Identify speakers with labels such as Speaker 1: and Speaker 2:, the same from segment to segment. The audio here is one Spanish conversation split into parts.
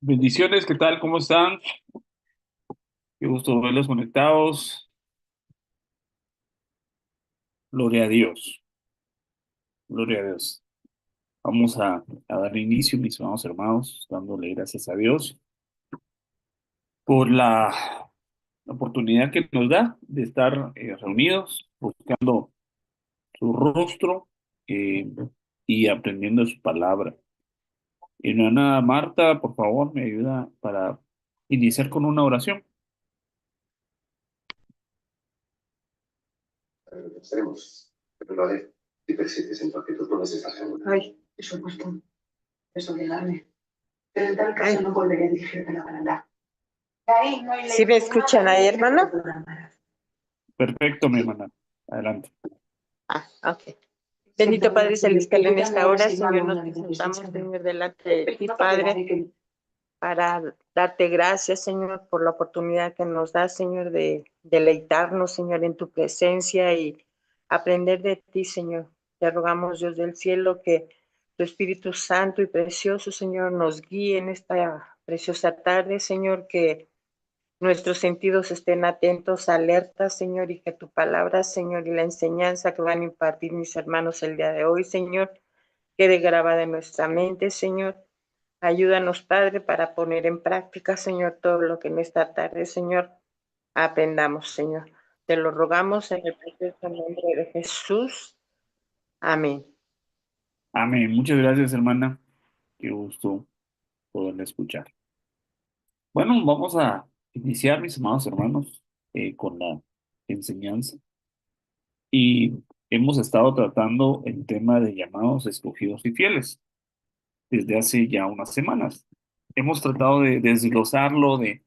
Speaker 1: Bendiciones, ¿qué tal? ¿Cómo están? Qué gusto verlos conectados. Gloria a Dios, gloria a Dios. Vamos a dar inicio, mis amados hermanos, dándole gracias a Dios por la oportunidad que nos da de estar reunidos, buscando su rostro eh, y aprendiendo su palabra. Y no nada, Marta, por favor, me ayuda para iniciar con una oración.
Speaker 2: Estaremos, pero lo haré si persistes en tu actitud, puedes estar seguro. Ay, por supuesto, es obligarme. Pero en tal caso no volveré a dirigirte la palabra. ¿Sí me escuchan ahí, hermano?
Speaker 1: Perfecto, mi hermana. Adelante.
Speaker 2: Ah, ok. Bendito Padre Celestial, en esta hora, Señor, nos presentamos, Señor, delante de ti, Padre, para darte gracias, Señor, por la oportunidad que nos das, Señor, de deleitarnos, Señor, en tu presencia y aprender de ti, Señor. Te rogamos, Dios del cielo, que tu Espíritu Santo y precioso, Señor, nos guíe en esta preciosa tarde, Señor, que nuestros sentidos estén atentos, alertas, Señor, y que tu palabra, Señor, y la enseñanza que van a impartir mis hermanos el día de hoy, Señor, quede grabada en nuestra mente, Señor. Ayúdanos, Padre, para poner en práctica, Señor, todo lo que en esta tarde, Señor, aprendamos, Señor. Te lo rogamos en el precioso nombre de Jesús. Amén.
Speaker 1: Amén. Muchas gracias, hermana. Qué gusto poderla escuchar. Bueno, vamos a iniciar, mis amados hermanos, con la enseñanza. Y hemos estado tratando el tema de llamados escogidos y fieles desde hace ya unas semanas. Hemos tratado de desglosarlo, de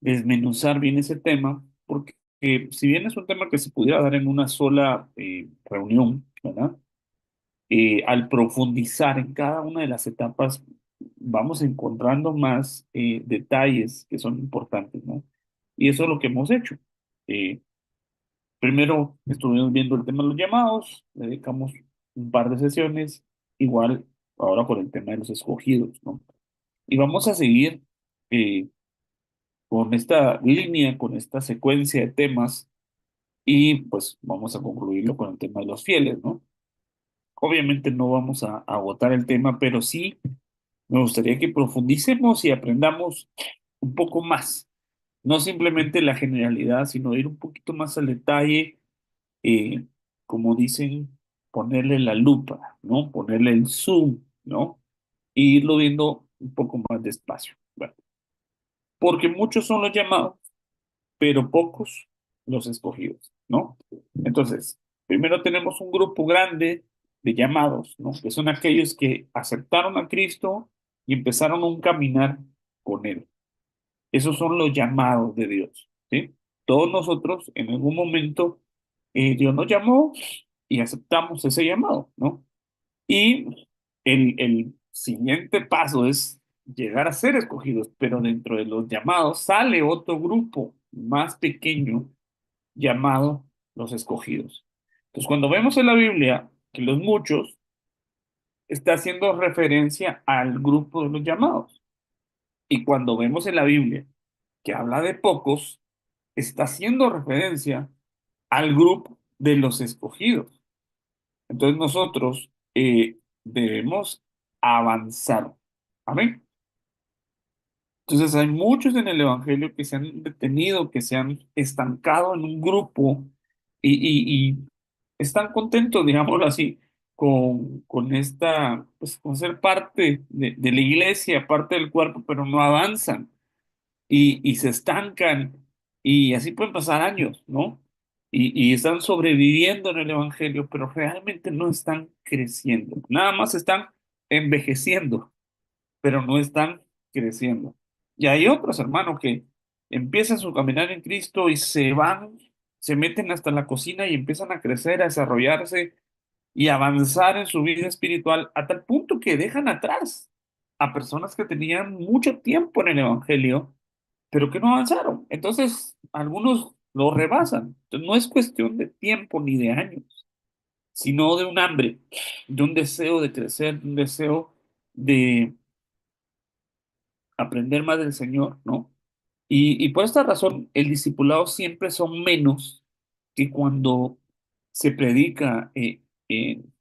Speaker 1: desmenuzar bien ese tema, porque si bien es un tema que se pudiera dar en una sola reunión, ¿verdad? Al profundizar en cada una de las etapas, vamos encontrando más detalles que son importantes, ¿no? Y eso es lo que hemos hecho. Eh, Primero estuvimos viendo el tema de los llamados, dedicamos un par de sesiones, igual ahora con el tema de los escogidos, ¿no? Y vamos a seguir eh, con esta línea, con esta secuencia de temas, y pues vamos a concluirlo con el tema de los fieles, ¿no? Obviamente no vamos a agotar el tema, pero sí me gustaría que profundicemos y aprendamos un poco más, no simplemente la generalidad, sino ir un poquito más al detalle, eh, como dicen, ponerle la lupa, ¿no? Ponerle el zoom, ¿no? E irlo viendo un poco más despacio. Bueno, porque muchos son los llamados, pero pocos los escogidos, ¿no? Entonces, primero tenemos un grupo grande de llamados, ¿no? Que son aquellos que aceptaron a Cristo y empezaron un caminar con Él. Esos son los llamados de Dios, ¿sí? Todos nosotros en algún momento Dios nos llamó y aceptamos ese llamado, ¿no? Y el siguiente paso es llegar a ser escogidos, pero dentro de los llamados sale otro grupo más pequeño llamado los escogidos. Entonces, cuando vemos en la Biblia que los muchos está haciendo referencia al grupo de los llamados. Y cuando vemos en la Biblia que habla de pocos, está haciendo referencia al grupo de los escogidos. Entonces nosotros debemos avanzar. Amén. Entonces hay muchos en el Evangelio que se han detenido, que se han estancado en un grupo y están contentos, digámoslo así, con esta, pues con ser parte de la iglesia, parte del cuerpo, pero no avanzan y se estancan y así pueden pasar años, ¿no? Y están sobreviviendo en el Evangelio, pero realmente no están creciendo, nada más están envejeciendo, pero no están creciendo. Y hay otros hermanos que empiezan su caminar en Cristo y se van, se meten hasta la cocina y empiezan a crecer, a desarrollarse y avanzar en su vida espiritual a tal punto que dejan atrás a personas que tenían mucho tiempo en el Evangelio pero que no avanzaron. Entonces, algunos lo rebasan. Entonces, no es cuestión de tiempo ni de años, sino de un hambre, de un deseo de crecer, de un deseo de, aprender más del Señor, ¿no? Y por esta razón, el discipulado siempre son menos que cuando se predica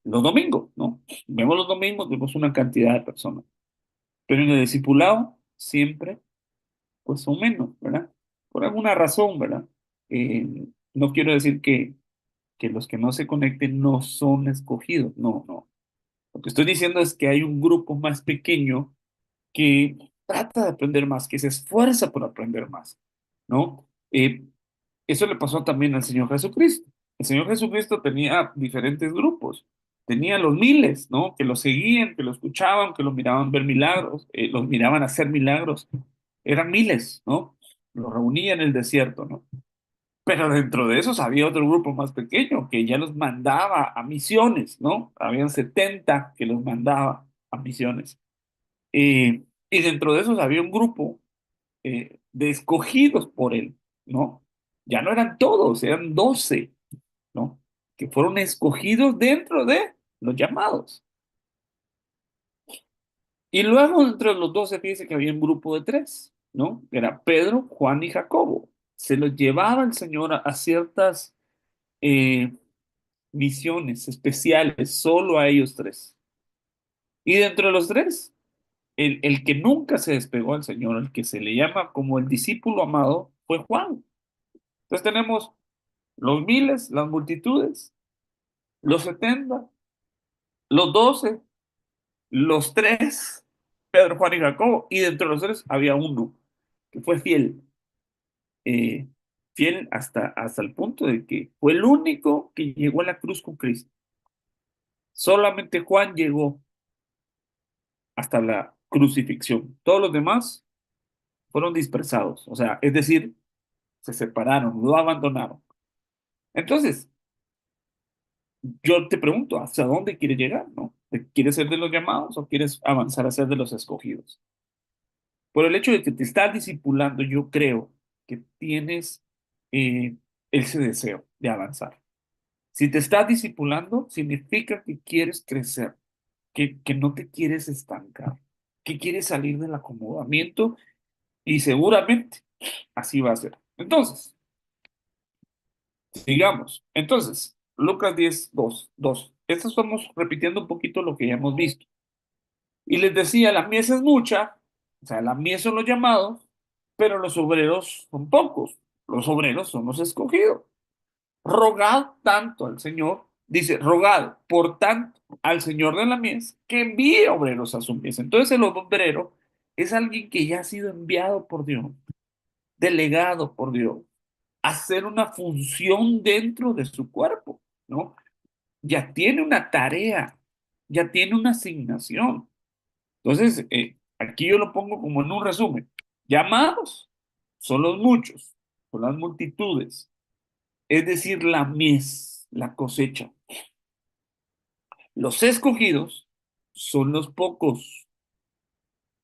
Speaker 1: los domingos, ¿no? Vemos los domingos, vemos una cantidad de personas, pero en el discipulado siempre, pues son menos, ¿verdad? Por alguna razón, ¿verdad? No quiero decir que los que no se conecten no son escogidos, no, no. Lo que estoy diciendo es que hay un grupo más pequeño que trata de aprender más, que se esfuerza por aprender más, ¿no? Eso le pasó también al Señor Jesucristo. El Señor Jesucristo tenía diferentes grupos. Tenía los miles, ¿no? Que lo seguían, que lo escuchaban, que lo miraban ver milagros, los miraban hacer milagros. Eran miles, ¿no? Los reunía en el desierto, ¿no? Pero dentro de esos había otro grupo más pequeño que ya los mandaba a misiones, ¿no? Habían 70 que los mandaba a misiones. Y dentro de esos había un grupo de escogidos por él, ¿no? Ya no eran todos, eran 12, ¿no? Que fueron escogidos dentro de los llamados. Y luego entre los 12 dice que había un grupo de tres, ¿no? Era Pedro, Juan y Jacobo. Se los llevaba el Señor a ciertas eh, misiones especiales, solo a ellos tres. Y dentro de los tres, el que nunca se despegó al Señor, el que se le llama como el discípulo amado, fue Juan. Entonces tenemos los miles, las multitudes, los 70, los 12, los tres, Pedro, Juan y Jacobo, y dentro de los tres había uno que fue fiel, eh, fiel hasta el punto de que fue el único que llegó a la cruz con Cristo. Solamente Juan llegó hasta la crucifixión. Todos los demás fueron dispersados, o sea, es decir, se separaron, lo abandonaron. Entonces, yo te pregunto, ¿hasta dónde quieres llegar, no? ¿Quieres ser de los llamados o quieres avanzar a ser de los escogidos? Por el hecho de que te estás discipulando, yo creo que tienes eh, ese deseo de avanzar. Si te estás discipulando, significa que quieres crecer, que no te quieres estancar, que quieres salir del acomodamiento y seguramente así va a ser. Entonces, sigamos. Entonces, Lucas 10, 2, 2. Esto estamos repitiendo un poquito lo que ya hemos visto. Y les decía, la mies es mucha, o sea, la mies son los llamados, pero los obreros son pocos. Los obreros son los escogidos. Rogad tanto al Señor, dice, rogad por tanto al Señor de la mies que envíe obreros a su mies. Entonces el obrero es alguien que ya ha sido enviado por Dios, delegado por Dios, a hacer una función dentro de su cuerpo, ¿no? Ya tiene una tarea, ya tiene una asignación. Entonces, aquí yo lo pongo como en un resumen. Llamados son los muchos, son las multitudes, es decir, la mies, la cosecha. Los escogidos son los pocos,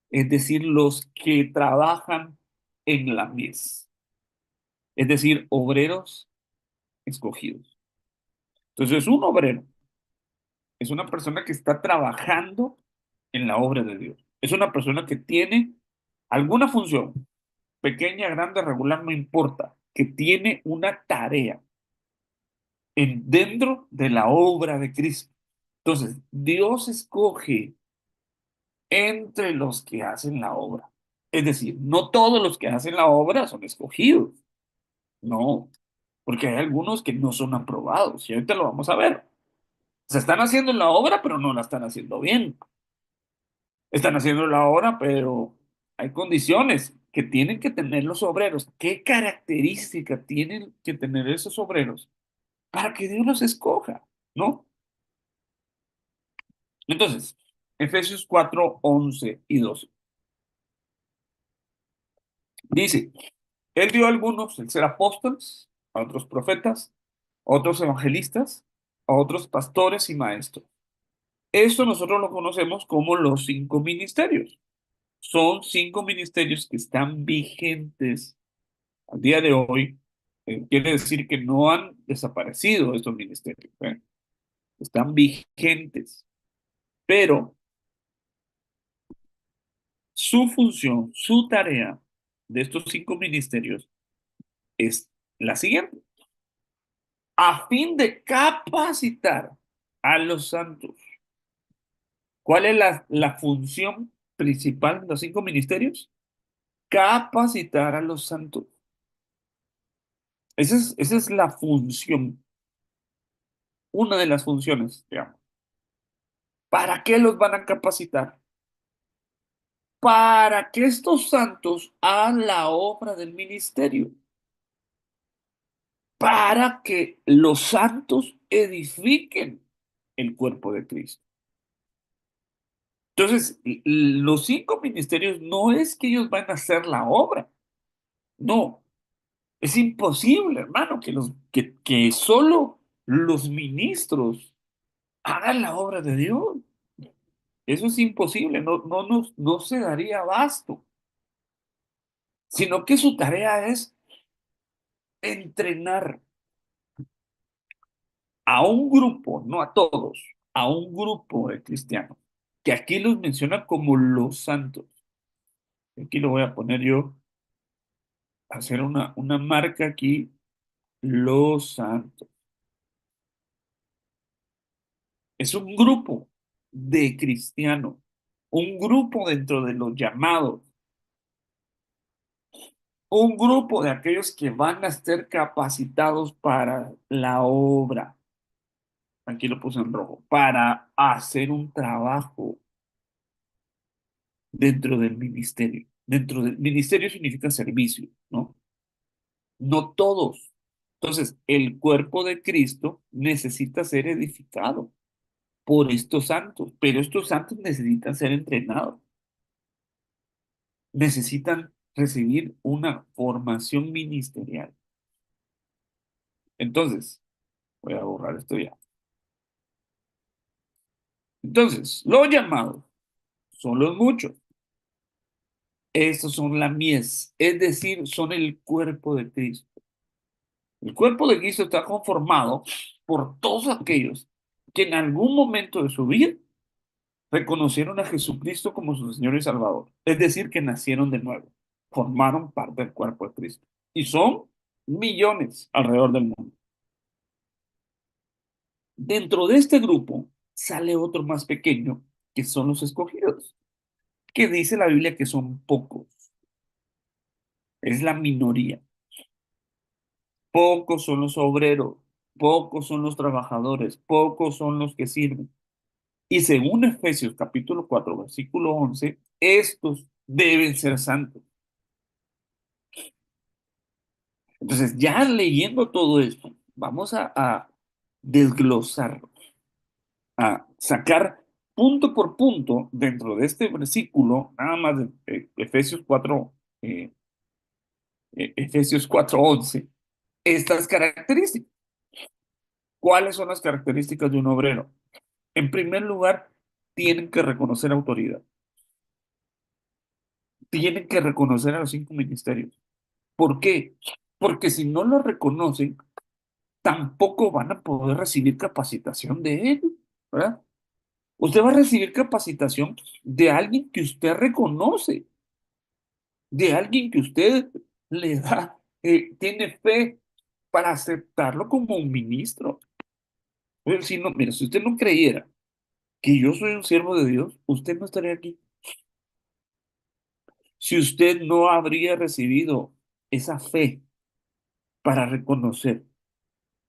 Speaker 1: es decir, los que trabajan en la mies, es decir, obreros escogidos. Entonces, un obrero es una persona que está trabajando en la obra de Dios. Es una persona que tiene alguna función, pequeña, grande, regular, no importa, que tiene una tarea dentro de la obra de Cristo. Entonces, Dios escoge entre los que hacen la obra. Es decir, no todos los que hacen la obra son escogidos, no, porque hay algunos que no son aprobados y ahorita lo vamos a ver. Se están haciendo la obra, pero no la están haciendo bien. Están haciendo la obra, pero hay condiciones que tienen que tener los obreros. ¿Qué característica tienen que tener esos obreros para que Dios los escoja? ¿No? Entonces, Efesios 4 11 y 12. Dice, Él dio a algunos el ser apóstoles, a otros profetas, a otros evangelistas, a otros pastores y maestros. Esto nosotros lo conocemos como los cinco ministerios. Son cinco ministerios que están vigentes al día de hoy. Quiere decir que no han desaparecido estos ministerios, ¿eh? Están vigentes, pero su función, su tarea de estos 5 ministerios es la siguiente: a fin de capacitar a los santos. ¿Cuál es la función principal de los 5 ministerios? Capacitar a los santos. Esa es la función, una de las funciones, digamos. ¿Para qué los van a capacitar? Para que estos santos hagan la obra del ministerio, para que los santos edifiquen el cuerpo de Cristo. Entonces, los 5 ministerios no es que ellos van a hacer la obra, no, es imposible, hermano, que solo los ministros hagan la obra de Dios. Eso es imposible, no se daría abasto, sino que su tarea es entrenar a un grupo, no a todos, a un grupo de cristianos, que aquí los menciona como los santos. Aquí lo voy a poner yo, hacer una marca aquí, los santos. Es un grupo de cristianos, un grupo dentro de los llamados, un grupo de aquellos que van a ser capacitados para la obra. Aquí lo puse en rojo, para hacer un trabajo dentro del ministerio. Dentro del ministerio significa servicio, ¿no? No todos. Entonces, el cuerpo de Cristo necesita ser edificado por estos santos, pero estos santos necesitan ser entrenados, necesitan recibir una formación ministerial. Entonces, voy a borrar esto ya. Entonces, los llamados son los muchos. Estos son la mies, es decir, son el cuerpo de Cristo. El cuerpo de Cristo está conformado por todos aquellos que en algún momento de su vida reconocieron a Jesucristo como su Señor y Salvador. Es decir, que nacieron de nuevo, formaron parte del cuerpo de Cristo. Y son millones alrededor del mundo. Dentro de este grupo sale otro más pequeño, que son los escogidos, que dice la Biblia que son pocos, es la minoría. Pocos son los obreros, pocos son los trabajadores, pocos son los que sirven. Y según Efesios capítulo 4 versículo 11, estos deben ser santos. Entonces, ya leyendo todo esto, vamos a desglosar, a sacar punto por punto dentro de este versículo, nada más de Efesios 4:11, estas características. ¿Cuáles son las características de un obrero? En primer lugar, tienen que reconocer autoridad, tienen que reconocer a los 5 ministerios. ¿Por qué? Porque si no lo reconocen, tampoco van a poder recibir capacitación de él, ¿verdad? Usted va a recibir capacitación de alguien que usted reconoce, de alguien que usted le da, tiene fe para aceptarlo como un ministro. Si no, mira, si usted no creyera que yo soy un siervo de Dios, usted no estaría aquí. Si usted no habría recibido esa fe para reconocer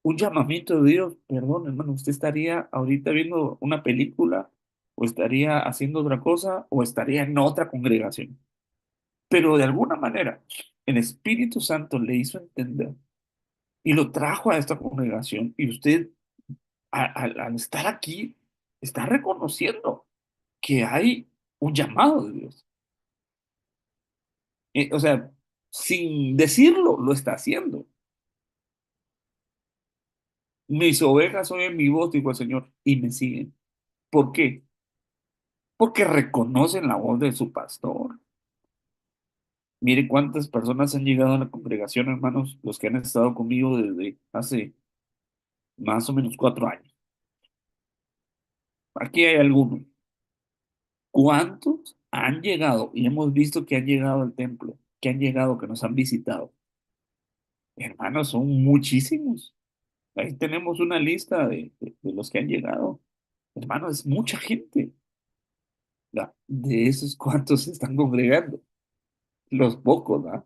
Speaker 1: un llamamiento de Dios, perdón, hermano, usted estaría ahorita viendo una película, o estaría haciendo otra cosa, o estaría en otra congregación. Pero de alguna manera, el Espíritu Santo le hizo entender y lo trajo a esta congregación, y usted, al estar aquí, está reconociendo que hay un llamado de Dios. O sea, sin decirlo, lo está haciendo. Mis ovejas oyen mi voz, dijo el Señor, y me siguen. ¿Por qué? Porque reconocen la voz de su pastor. Mire cuántas personas han llegado a la congregación, hermanos, los que han estado conmigo desde hace más o menos 4 años. Aquí hay algunos. ¿Cuántos han llegado y hemos visto que han llegado al templo, que han llegado, que nos han visitado. Hermanos, son muchísimos. Ahí tenemos una lista de los que han llegado. Hermanos, es mucha gente. De esos cuantos se están congregando, los pocos, ¿no?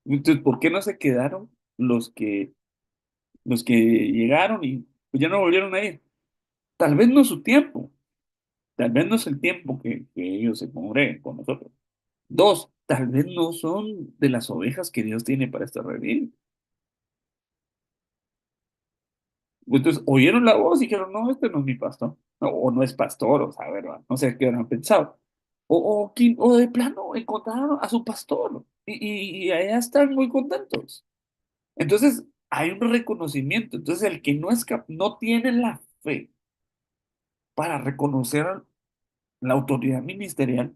Speaker 1: Entonces, ¿por qué no se quedaron los que llegaron y pues, ya no volvieron a ir? Tal vez no es su tiempo, tal vez no es el tiempo que ellos se congreguen con nosotros. Dos, tal vez no son de las ovejas que Dios tiene para este redil. Entonces, oyeron la voz y dijeron, no, este no es mi pastor, no, o no es pastor, o sea, ¿verdad? No sé qué habrán pensado. O de plano encontraron a su pastor y allá están muy contentos. Entonces, hay un reconocimiento. Entonces, el que no tiene la fe para reconocer la autoridad ministerial,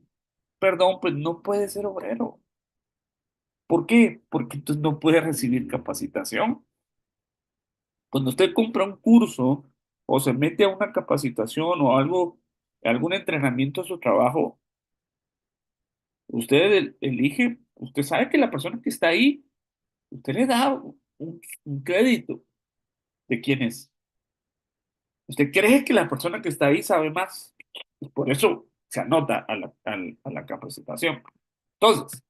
Speaker 1: perdón, pues no puede ser obrero. ¿Por qué? Porque entonces no puede recibir capacitación. Cuando usted compra un curso o se mete a una capacitación o algo, algún entrenamiento a su trabajo, usted elige, usted sabe que la persona que está ahí, usted le da un crédito de quién es. Usted cree que la persona que está ahí sabe más. Y por eso se anota a la capacitación. Entonces,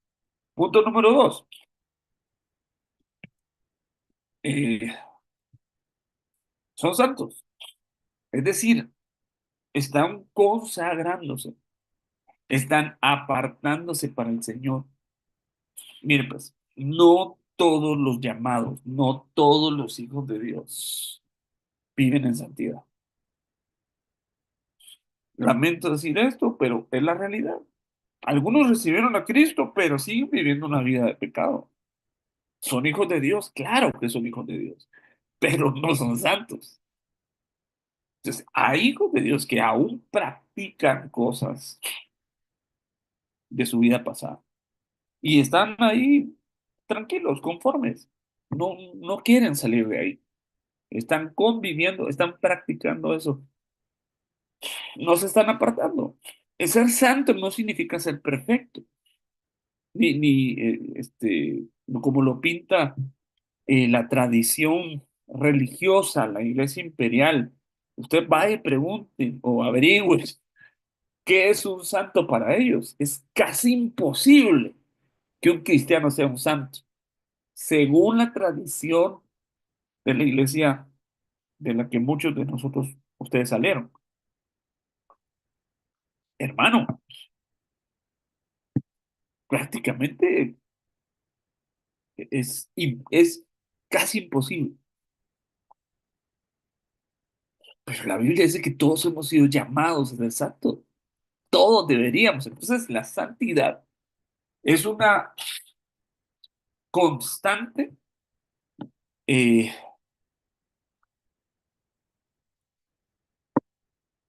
Speaker 1: punto número dos, eh, son santos. Es decir, están consagrándose, están apartándose para el Señor. Mire, pues, no todos los llamados, no todos los hijos de Dios viven en santidad. Lamento decir esto, pero es la realidad. Algunos recibieron a Cristo, pero siguen viviendo una vida de pecado. Son hijos de Dios, claro que son hijos de Dios, pero no son santos. Entonces, hay hijos de Dios que aún practican cosas de su vida pasada y están ahí tranquilos, conformes. No, no quieren salir de ahí. Están conviviendo, están practicando eso. No se están apartando. El ser santo no significa ser perfecto, ni como lo pinta la tradición religiosa, la iglesia imperial. Usted va y pregunte o averigüe qué es un santo para ellos. Es casi imposible que un cristiano sea un santo, según la tradición de la iglesia de la que muchos de nosotros, ustedes salieron. Hermano, prácticamente es casi imposible. Pero la Biblia dice que todos hemos sido llamados a ser santos. Todos deberíamos. Entonces, la santidad es una constante eh,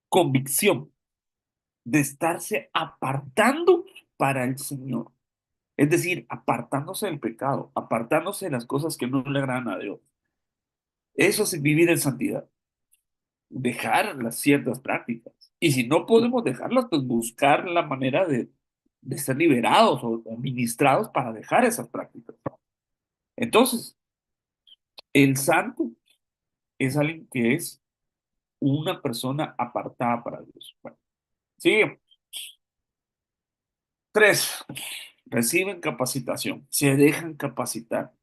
Speaker 1: convicción de estarse apartando para el Señor. Es decir, apartándose del pecado, apartándose de las cosas que no le agradan a Dios. Eso es vivir en santidad, dejar las ciertas prácticas. Y si no podemos dejarlas, pues buscar la manera de ser liberados o ministrados para dejar esas prácticas. Entonces, el santo es alguien que es una persona apartada para Dios. Bueno, sigue. Tres, reciben capacitación, se dejan capacitar,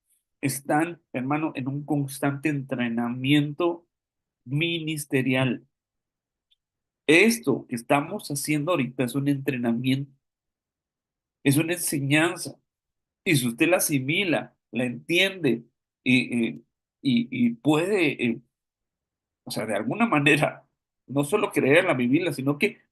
Speaker 1: están, hermano, en un constante entrenamiento ministerial. Esto que estamos haciendo ahorita es un entrenamiento, es una enseñanza. Y si usted la asimila, la entiende y puede, o sea, de alguna manera, no solo creerla, vivirla, sino que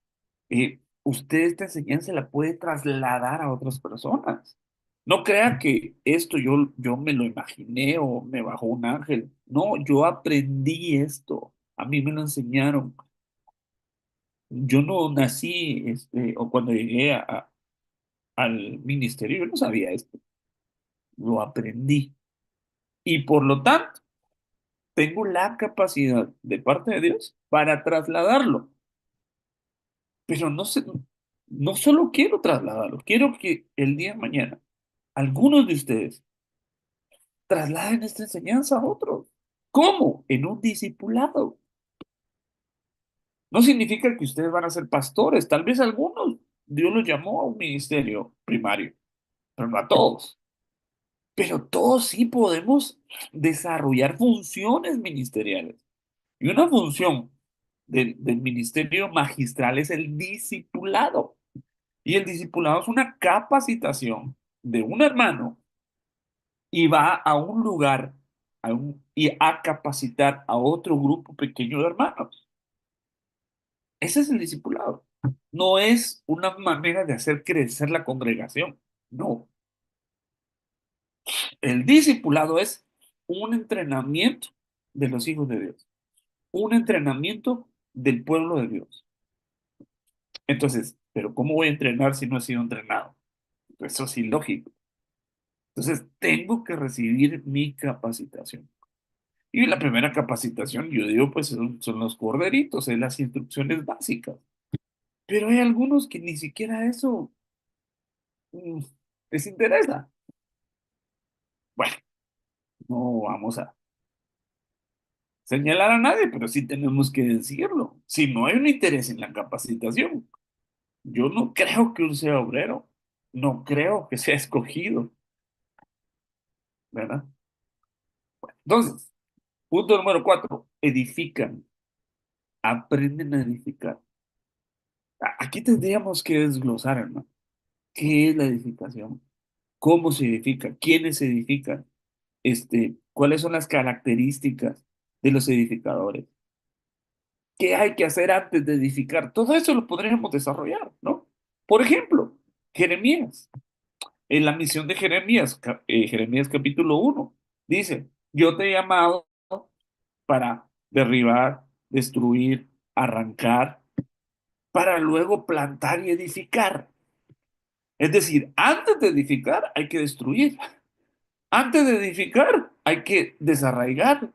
Speaker 1: usted esta enseñanza la puede trasladar a otras personas. No crea que esto yo me lo imaginé o me bajó un ángel. No, yo aprendí esto. A mí me lo enseñaron. Yo no nací, o cuando llegué al ministerio, yo no sabía esto. Lo aprendí. Y por lo tanto, tengo la capacidad de parte de Dios para trasladarlo. Pero no sé, no solo quiero trasladarlo, quiero que el día de mañana algunos de ustedes trasladen esta enseñanza a otros. ¿Cómo? En un discipulado. No significa que ustedes van a ser pastores, tal vez algunos Dios los llamó a un ministerio primario, pero no a todos. Pero todos sí podemos desarrollar funciones ministeriales. Y una función del ministerio magistral es el discipulado. Y el discipulado es una capacitación de un hermano y va a un lugar y a capacitar a otro grupo pequeño de hermanos. Ese es el discipulado. No es una manera de hacer crecer la congregación. No. El discipulado es un entrenamiento de los hijos de Dios, un entrenamiento del pueblo de Dios. Entonces, ¿pero cómo voy a entrenar si no he sido entrenado? Eso es ilógico. Entonces, tengo que recibir mi capacitación. Y la primera capacitación, yo digo, pues son los corderitos, es las instrucciones básicas. Pero hay algunos que ni siquiera eso mm, les interesa. Bueno, no vamos a señalar a nadie, pero sí tenemos que decirlo. Si no hay un interés en la capacitación, yo no creo que uno sea obrero, no creo que sea escogido, ¿verdad? Entonces, punto número 4, edifican, aprenden a edificar. Aquí tendríamos que desglosar, hermano. ¿Qué es la edificación? ¿Cómo se edifica? ¿Quiénes se edifican? ¿Cuáles son las características de los edificadores? ¿Qué hay que hacer antes de edificar? Todo eso lo podríamos desarrollar, ¿no? Por ejemplo, Jeremías, en la misión de Jeremías, Jeremías capítulo 1 dice, yo te he llamado para derribar, destruir, arrancar, para luego plantar y edificar. Es decir, antes de edificar hay que destruir. Antes de edificar hay que desarraigar.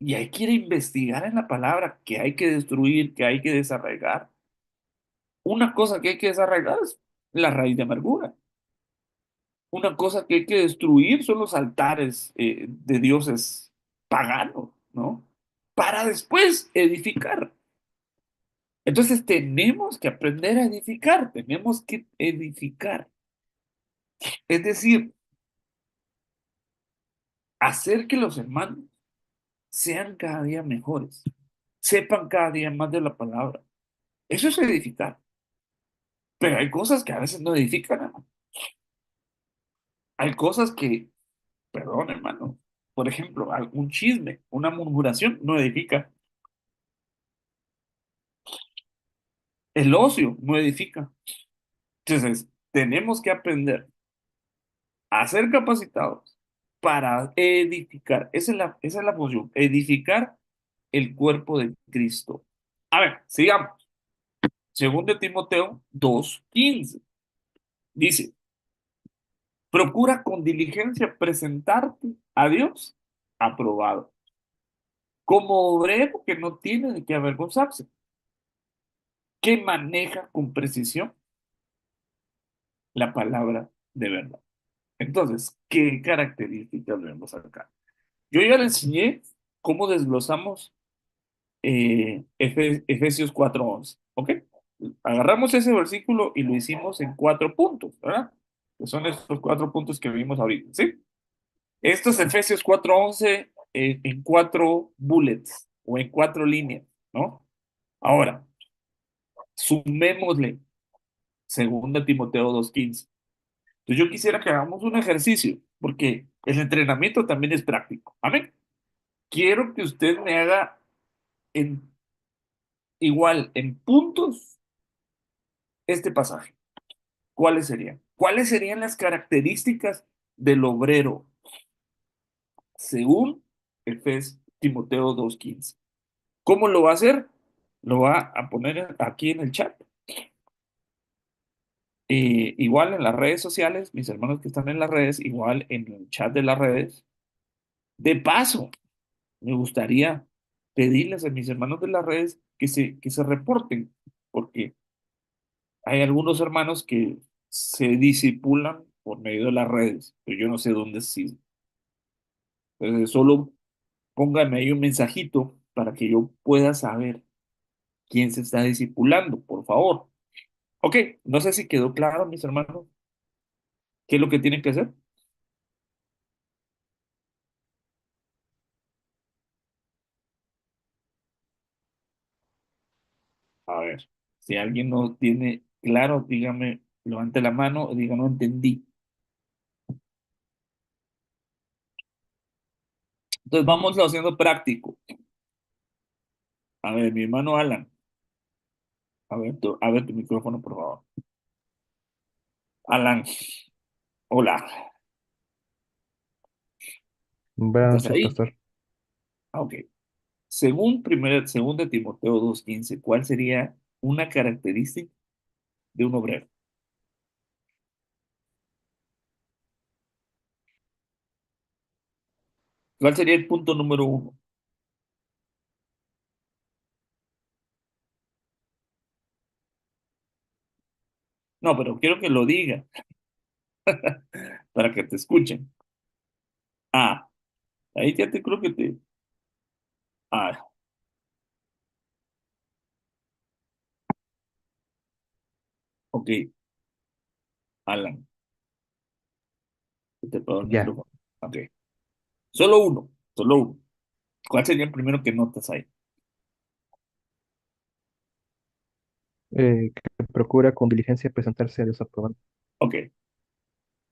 Speaker 1: Y hay que ir a investigar en la palabra que hay que destruir, que hay que desarraigar. Una cosa que hay que desarraigar es la raíz de amargura. Una cosa que hay que destruir son los altares de dioses paganos, ¿no? Para después edificar. Entonces tenemos que aprender a edificar, tenemos que edificar. Es decir, hacer que los hermanos sean cada día mejores, sepan cada día más de la palabra. Eso es edificar. Pero hay cosas que a veces no edifican, hermano. Hay cosas que, perdón, hermano, por ejemplo, algún chisme, una murmuración no edifica. El ocio no edifica. Entonces, tenemos que aprender a ser capacitados para edificar. Esa es la función, edificar el cuerpo de Cristo. A ver, sigamos. Segundo de Timoteo 2:15 dice, procura con diligencia presentarte a Dios aprobado, como obrero que no tiene de qué avergonzarse, que maneja con precisión la palabra de verdad. Entonces, ¿qué características vemos acá? Yo ya le enseñé cómo desglosamos Efesios 4:11, ¿ok? Agarramos ese versículo y lo hicimos en 4 puntos, ¿verdad? Que son estos 4 puntos que vimos ahorita, ¿sí? Estos Efesios 4:11 en 4 bullets o en 4 líneas, ¿no? Ahora, sumémosle 2 Timoteo 2:15. Entonces yo quisiera que hagamos un ejercicio, porque el entrenamiento también es práctico. Amén. Quiero que usted me haga en, igual, en puntos, este pasaje. ¿Cuáles serían? ¿Cuáles serían las características del obrero según Timoteo 2:15? ¿Cómo lo va a hacer? Lo va a poner aquí en el chat. Igual en las redes sociales, mis hermanos que están en las redes, igual en el chat de las redes. De paso, me gustaría pedirles a mis hermanos de las redes que se reporten, porque Hay algunos hermanos que se disipulan por medio de las redes, pero yo no sé dónde sí. Entonces, solo pónganme ahí un mensajito para que yo pueda saber quién se está discipulando, por favor. Ok, no sé si quedó claro, mis hermanos, qué es lo que tienen que hacer. A ver, si alguien no tiene claro, dígame, levante la mano o diga, no entendí. Entonces, vamos haciendo práctico. A ver, mi hermano Alan, a ver tu micrófono, por favor. Alan, hola,
Speaker 3: Buenas
Speaker 1: ¿estás
Speaker 3: noches,
Speaker 1: ahí?
Speaker 3: pastor.
Speaker 1: Ah, ok. Según de Timoteo 2:15, ¿cuál sería una característica de un obrero? ¿Cuál sería el punto número uno? No, pero quiero que lo diga para que te escuchen. Ah, ahí ya te creo que te... Ah, ok, Alan, te puedo dar el
Speaker 3: Ya,
Speaker 1: micrófono. Ok, solo uno, solo uno. ¿Cuál sería el primero que notas ahí?
Speaker 3: que procura con diligencia presentarse a Dios aprobado.
Speaker 1: Ok,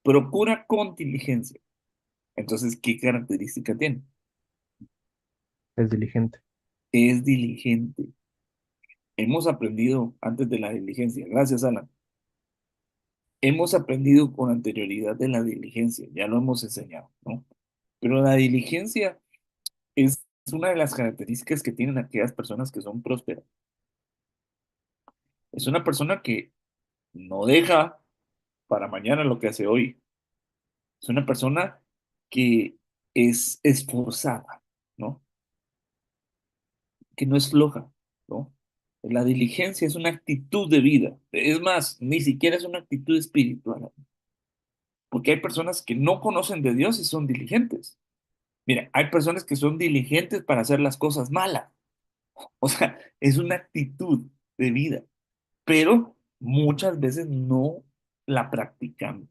Speaker 1: procura con diligencia. Entonces, ¿qué característica tiene?
Speaker 3: Es diligente,
Speaker 1: Es diligente. Hemos aprendido antes de la diligencia. Gracias, Alan. Hemos aprendido con anterioridad de la diligencia, ya lo hemos enseñado, ¿no? Pero la diligencia es una de las características que tienen aquellas personas que son prósperas. Es una persona que no deja para mañana lo que hace hoy. Es una persona que es esforzada, ¿no? Que no es floja, ¿no? La diligencia es una actitud de vida. Es más, ni siquiera es una actitud espiritual, porque hay personas que no conocen de Dios y son diligentes. Mira, hay personas que son diligentes para hacer las cosas malas. O sea, es una actitud de vida, pero muchas veces no la practicamos.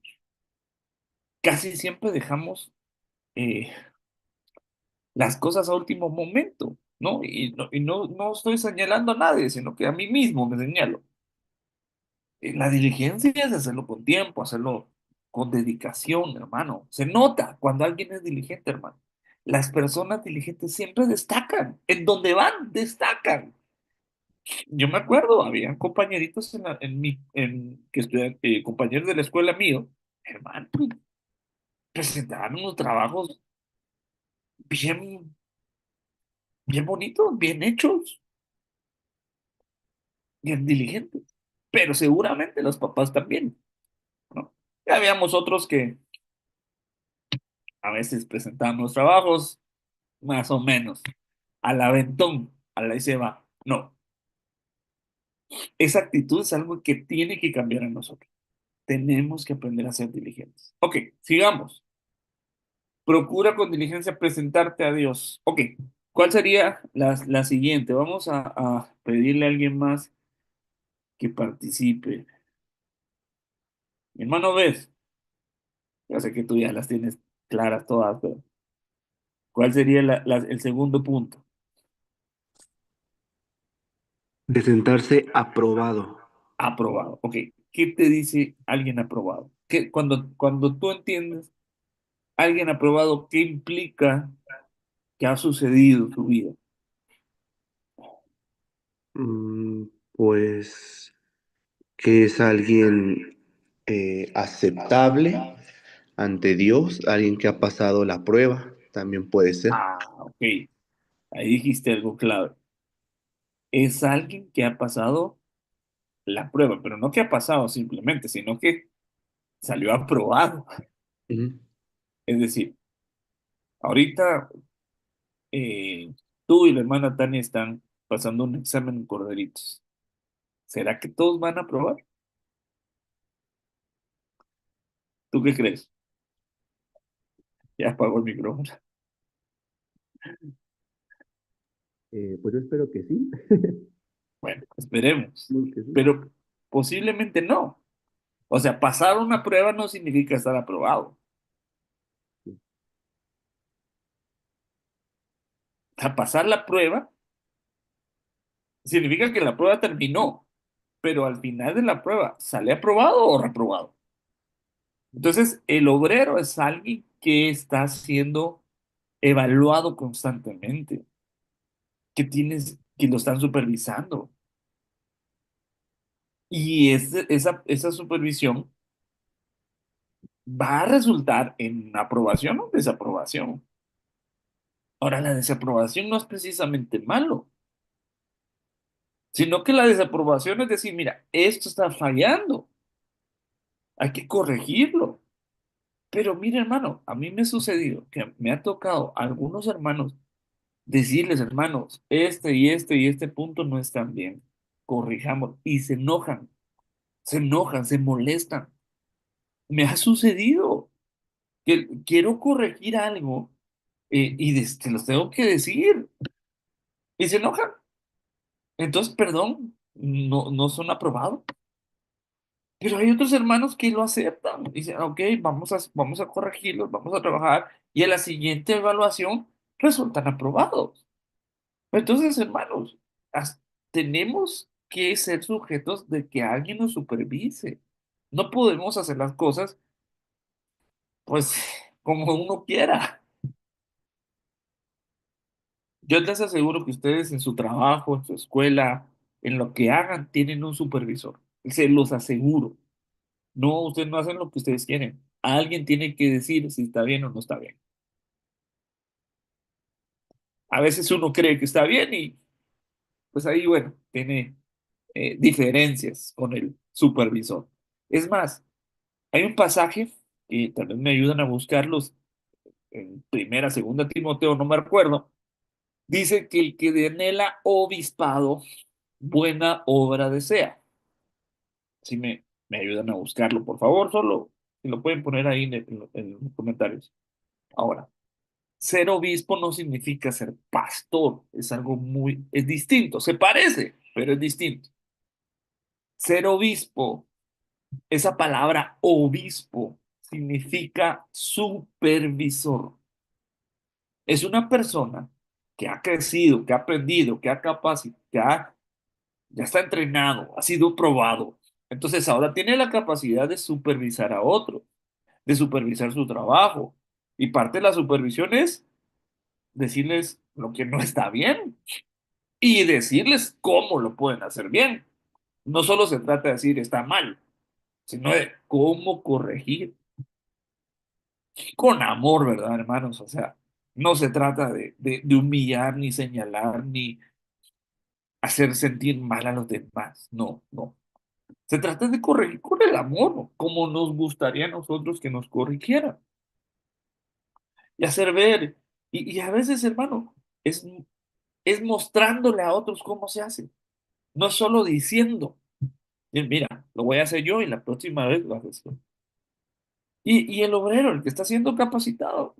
Speaker 1: Casi siempre dejamos eh, las cosas a último momento, ¿no? Y no estoy señalando a nadie, sino que a mí mismo me señalo. La diligencia es hacerlo con tiempo, hacerlo con dedicación, hermano. Se nota cuando alguien es diligente, hermano. Las personas diligentes siempre destacan. En donde van, destacan. Yo me acuerdo, había compañeritos que estudian, compañeros de la escuela mío, hermano, presentaban unos trabajos bien, bien bonitos, bien hechos, bien diligentes. Pero seguramente los papás también, ¿no? Ya habíamos otros que a veces presentaban los trabajos más o menos al aventón, a la y se va. No, esa actitud es algo que tiene que cambiar en nosotros. Tenemos que aprender a ser diligentes. Ok, sigamos. Procura con diligencia presentarte a Dios. Ok, ¿cuál sería la siguiente? Vamos a pedirle a alguien más que participe. Mi hermano, ves, ya sé que tú ya las tienes claras todas, pero ¿cuál sería el segundo punto?
Speaker 4: Presentarse aprobado.
Speaker 1: Aprobado. Ok, ¿qué te dice alguien aprobado? Cuando tú entiendes alguien aprobado, ¿qué implica que ha sucedido en tu vida?
Speaker 4: Mm, pues que es alguien aceptable ante Dios, alguien que ha pasado la prueba, también puede ser.
Speaker 1: Ah, ok, ahí dijiste algo clave. Es alguien que ha pasado la prueba, pero no que ha pasado simplemente, sino que salió aprobado.
Speaker 4: Ujú.
Speaker 1: Es decir, ahorita tú y la hermana Tania están pasando un examen en Corderitos. ¿Será que todos van a aprobar? ¿Tú qué crees? Ya apagó el micrófono.
Speaker 3: Pues yo espero que sí.
Speaker 1: Bueno, esperemos.
Speaker 3: Espero que sí.
Speaker 1: Pero posiblemente no. O sea, pasar una prueba no significa estar aprobado. O sea, pasar la prueba significa que la prueba terminó, pero al final de la prueba, ¿sale aprobado o reprobado? Entonces, el obrero es alguien que está siendo evaluado constantemente, que lo están supervisando. Y esa supervisión va a resultar en aprobación o desaprobación. Ahora, la desaprobación no es precisamente malo, sino que la desaprobación es decir, mira, esto está fallando, hay que corregirlo. Pero mira, hermano, a mí me ha sucedido que me ha tocado a algunos hermanos decirles, hermanos, y este punto no están bien, corrijamos, y se enojan, se molestan. Me ha sucedido que quiero corregir algo se los tengo que decir y se enojan. Entonces, perdón, no son aprobados. Pero hay otros hermanos que lo aceptan. Dicen, ok, vamos a corregirlos, vamos a trabajar y en la siguiente evaluación resultan aprobados. Entonces, hermanos, tenemos que ser sujetos de que alguien nos supervise. No podemos hacer las cosas, pues, como uno quiera. Yo les aseguro que ustedes en su trabajo, en su escuela, en lo que hagan, tienen un supervisor. Se los aseguro. No, ustedes no hacen lo que ustedes quieren. Alguien tiene que decir si está bien o no está bien. A veces uno cree que está bien y pues ahí, bueno, tiene diferencias con el supervisor. Es más, hay un pasaje que tal vez me ayudan a buscarlos en primera, segunda Timoteo, no me acuerdo. Dice que el que anhela obispado, buena obra desea. Si me ayudan a buscarlo, por favor, solo si lo pueden poner ahí en los comentarios. Ahora, ser obispo no significa ser pastor, es algo es distinto, se parece, pero es distinto. Ser obispo, esa palabra obispo significa supervisor. Es una persona que ha crecido, que ha aprendido, que ha capacitado, ya está entrenado, ha sido probado. Entonces ahora tiene la capacidad de supervisar a otro, de supervisar su trabajo. Y parte de la supervisión es decirles lo que no está bien y decirles cómo lo pueden hacer bien. No solo se trata de decir está mal, sino de cómo corregir con amor, ¿verdad, hermanos? O sea, no se trata de humillar, ni señalar, ni hacer sentir mal a los demás. No, no. Se trata de corregir con el amor, como nos gustaría a nosotros que nos corrigieran. Y hacer ver. Y a veces, hermano, es mostrándole a otros cómo se hace. No solo diciendo, mira, lo voy a hacer yo y la próxima vez lo haces tú. Y el obrero, el que está siendo capacitado,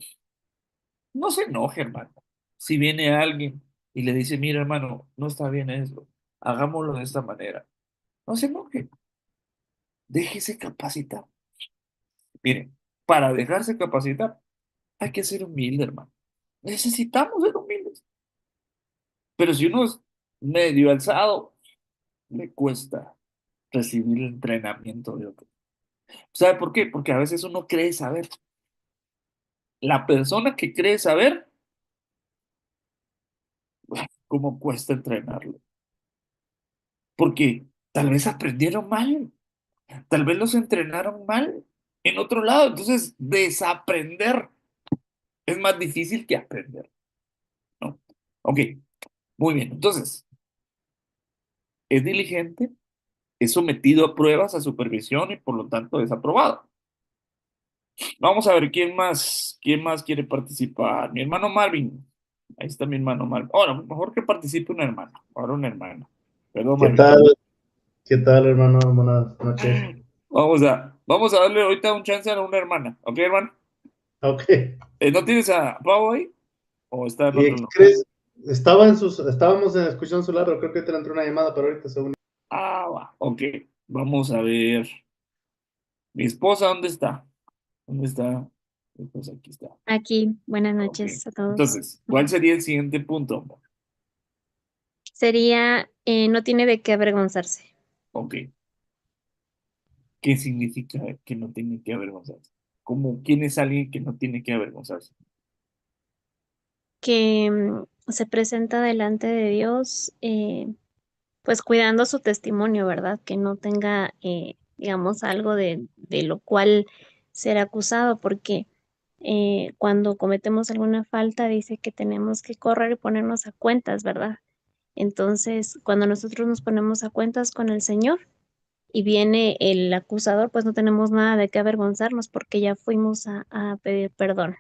Speaker 1: no se enoje, hermano. Si viene alguien y le dice, mira, hermano, no está bien eso, hagámoslo de esta manera. No se enoje, déjese capacitar. Miren, para dejarse capacitar hay que ser humilde, hermano. Necesitamos ser humildes. Pero si uno es medio alzado, le cuesta recibir el entrenamiento de otro. ¿Sabe por qué? Porque a veces uno cree saber. La persona que cree saber, ¿cómo cuesta entrenarlo? Porque tal vez aprendieron mal, tal vez los entrenaron mal en otro lado. Entonces, desaprender es más difícil que aprender, ¿no? Ok, muy bien. Entonces, es diligente, es sometido a pruebas, a supervisión y por lo tanto es aprobado. Vamos a ver quién más quiere participar. Mi hermano Marvin. Ahí está mi hermano Marvin. Ahora, mejor que participe un hermano. Ahora un hermano. Perdón,
Speaker 5: ¿Qué
Speaker 1: Marvin.
Speaker 5: tal? ¿Qué tal, hermano? Buenas noches.
Speaker 1: Vamos Vamos a darle ahorita un chance a una hermana. ¿Ok, hermano?
Speaker 3: Ok.
Speaker 1: ¿No tienes a Pau ahí? ¿O está en
Speaker 3: ¿Y
Speaker 1: otro
Speaker 3: qué
Speaker 1: lado?
Speaker 3: crees? Estábamos escuchando su lado, creo que te le entró una llamada, pero ahorita se une.
Speaker 1: Ah, va. Ok. Vamos a ver. ¿Mi esposa dónde está? ¿Dónde está? Mi esposa aquí está.
Speaker 5: Aquí, buenas
Speaker 1: Ok.
Speaker 5: noches a todos.
Speaker 1: Entonces, ¿cuál sería el siguiente punto, amor?
Speaker 5: Sería, no tiene de qué avergonzarse,
Speaker 1: Ok. ¿Qué significa que no tiene que avergonzarse? ¿Cómo, quién es alguien que no tiene que avergonzarse?
Speaker 5: que se presenta delante de Dios, pues cuidando su testimonio, ¿verdad? Que no tenga, digamos, algo de lo cual ser acusado, porque cuando cometemos alguna falta dice que tenemos que correr y ponernos a cuentas, ¿verdad? Entonces, cuando nosotros nos ponemos a cuentas con el Señor, y viene el acusador, pues no tenemos nada de qué avergonzarnos porque ya fuimos a pedir perdón,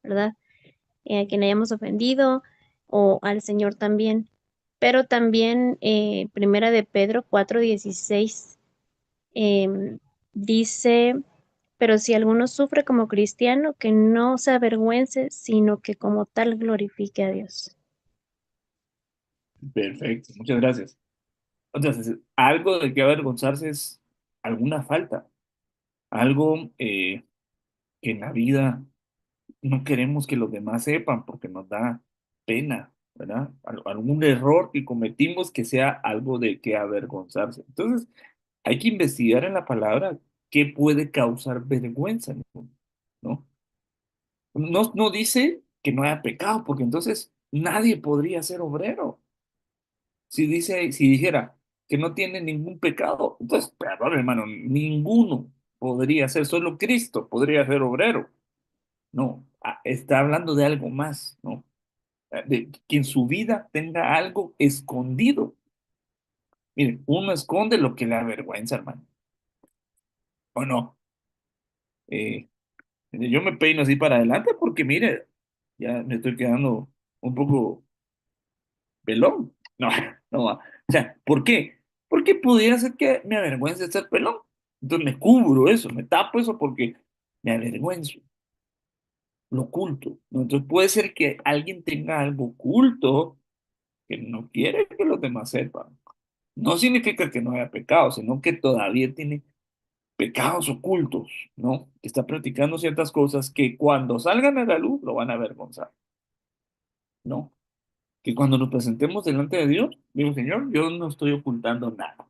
Speaker 5: ¿verdad? A quien hayamos ofendido o al Señor también. Pero también Primera de Pedro 4:16 dice, pero si alguno sufre como cristiano, que no se avergüence, sino que como tal glorifique a Dios.
Speaker 1: Perfecto, muchas gracias. Entonces, algo de que avergonzarse es alguna falta, algo que en la vida no queremos que los demás sepan porque nos da pena, ¿verdad? Algún error que cometimos que sea algo de que avergonzarse. Entonces, hay que investigar en la palabra qué puede causar vergüenza, ¿no? No dice que no haya pecado, porque entonces nadie podría ser obrero. Si dijera que no tiene ningún pecado, entonces, perdón, hermano, ninguno podría ser, solo Cristo podría ser obrero. No, está hablando de algo más, ¿no? De que en su vida tenga algo escondido. Miren, uno esconde lo que le avergüenza, hermano. ¿O no? Eh, yo me peino así para adelante porque, mire, ya me estoy quedando un poco pelón. No, no va. O sea, ¿por qué? Porque pudiera ser que me avergüence ser pelón. Entonces me cubro eso, me tapo eso porque me avergüenzo, lo oculto, ¿no? Entonces puede ser que alguien tenga algo oculto que no quiere que los demás sepan. No significa que no haya pecado, sino que todavía tiene pecados ocultos, ¿no? Que está practicando ciertas cosas que cuando salgan a la luz lo van a avergonzar, ¿no? Que cuando nos presentemos delante de Dios, digo, Señor, yo no estoy ocultando nada.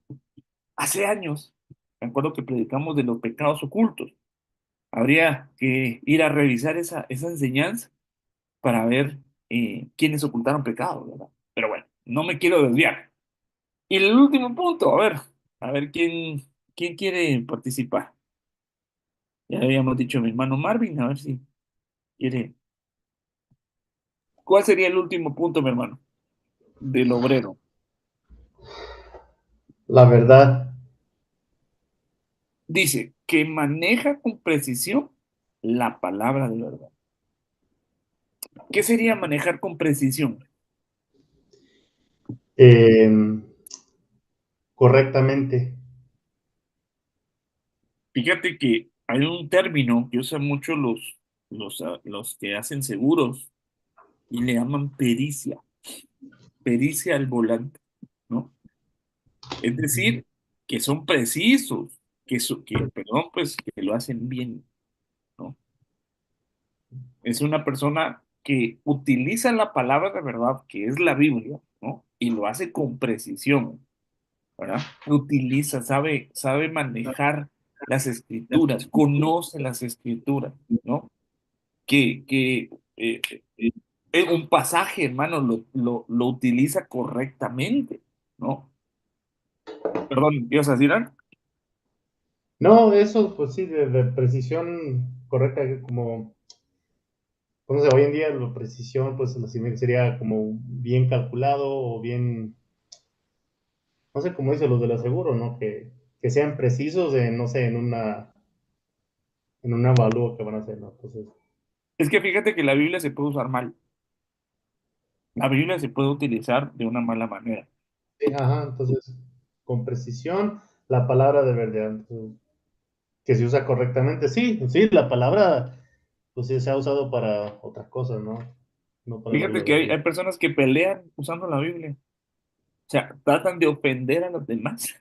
Speaker 1: Hace años, me acuerdo que predicamos de los pecados ocultos. Habría que ir a revisar esa enseñanza para ver quiénes ocultaron pecados, ¿verdad? Pero bueno, no me quiero desviar. Y el último punto, a ver quién quiere participar. Ya habíamos dicho mi hermano Marvin, a ver si quiere. ¿Cuál sería el último punto, mi hermano? Del obrero.
Speaker 3: La verdad,
Speaker 1: Dice que maneja con precisión la palabra de verdad. ¿Qué sería manejar con precisión?
Speaker 3: eh, correctamente.
Speaker 1: Fíjate que hay un término que usan mucho los que hacen seguros y le llaman pericia, pericia al volante, ¿no? Es decir, que son precisos, perdón, pues que lo hacen bien, ¿no? Es una persona que utiliza la palabra de verdad, que es la Biblia, ¿no? Y lo hace con precisión, ¿verdad? Utiliza, sabe manejar las escrituras, conoce las escrituras, ¿no? Que un pasaje, hermano, lo utiliza correctamente, ¿no? Perdón, ¿ibas a decir algo?
Speaker 3: No, eso, pues sí, de precisión correcta, como, ¿cómo se hoy en día la precisión, pues sería como bien calculado o bien, no sé cómo dice los del aseguro, ¿no? Que sean precisos en, no sé, en una avalúo que van a hacer, ¿no? Entonces,
Speaker 1: Es que fíjate que la Biblia se puede usar mal. La Biblia se puede utilizar de una mala manera.
Speaker 3: sí, ajá, entonces, con precisión, la palabra de verdad. Entonces, que se usa correctamente. Sí, sí, la palabra, pues sí, se ha usado para otras cosas, ¿no? No para la
Speaker 1: Fíjate
Speaker 3: gloria
Speaker 1: que
Speaker 3: de
Speaker 1: hay
Speaker 3: Dios.
Speaker 1: personas que pelean usando la Biblia. O sea, tratan de ofender a los demás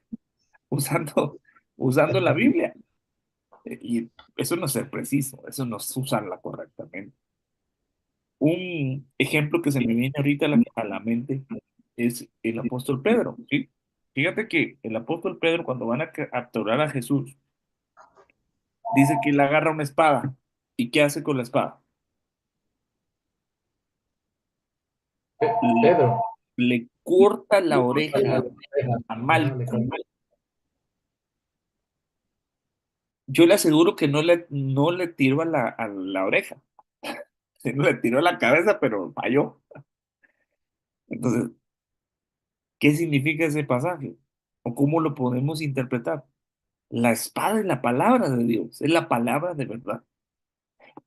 Speaker 1: usando la Biblia. Y eso no es ser preciso, eso no es usarla correctamente. Un ejemplo que se me viene ahorita a la mente es el apóstol Pedro, ¿sí? Fíjate que el apóstol Pedro, cuando van a capturar a Jesús, dice que él agarra una espada. ¿Y qué hace con la espada? Le,
Speaker 3: Pedro.
Speaker 1: le corta la oreja a
Speaker 3: Ajá, le
Speaker 1: Malco. Yo le aseguro que no le tiró a la oreja, sino le tiró a la cabeza, pero falló. Entonces, ¿qué significa ese pasaje? ¿O cómo lo podemos interpretar? La espada es la palabra de Dios, es la palabra de verdad.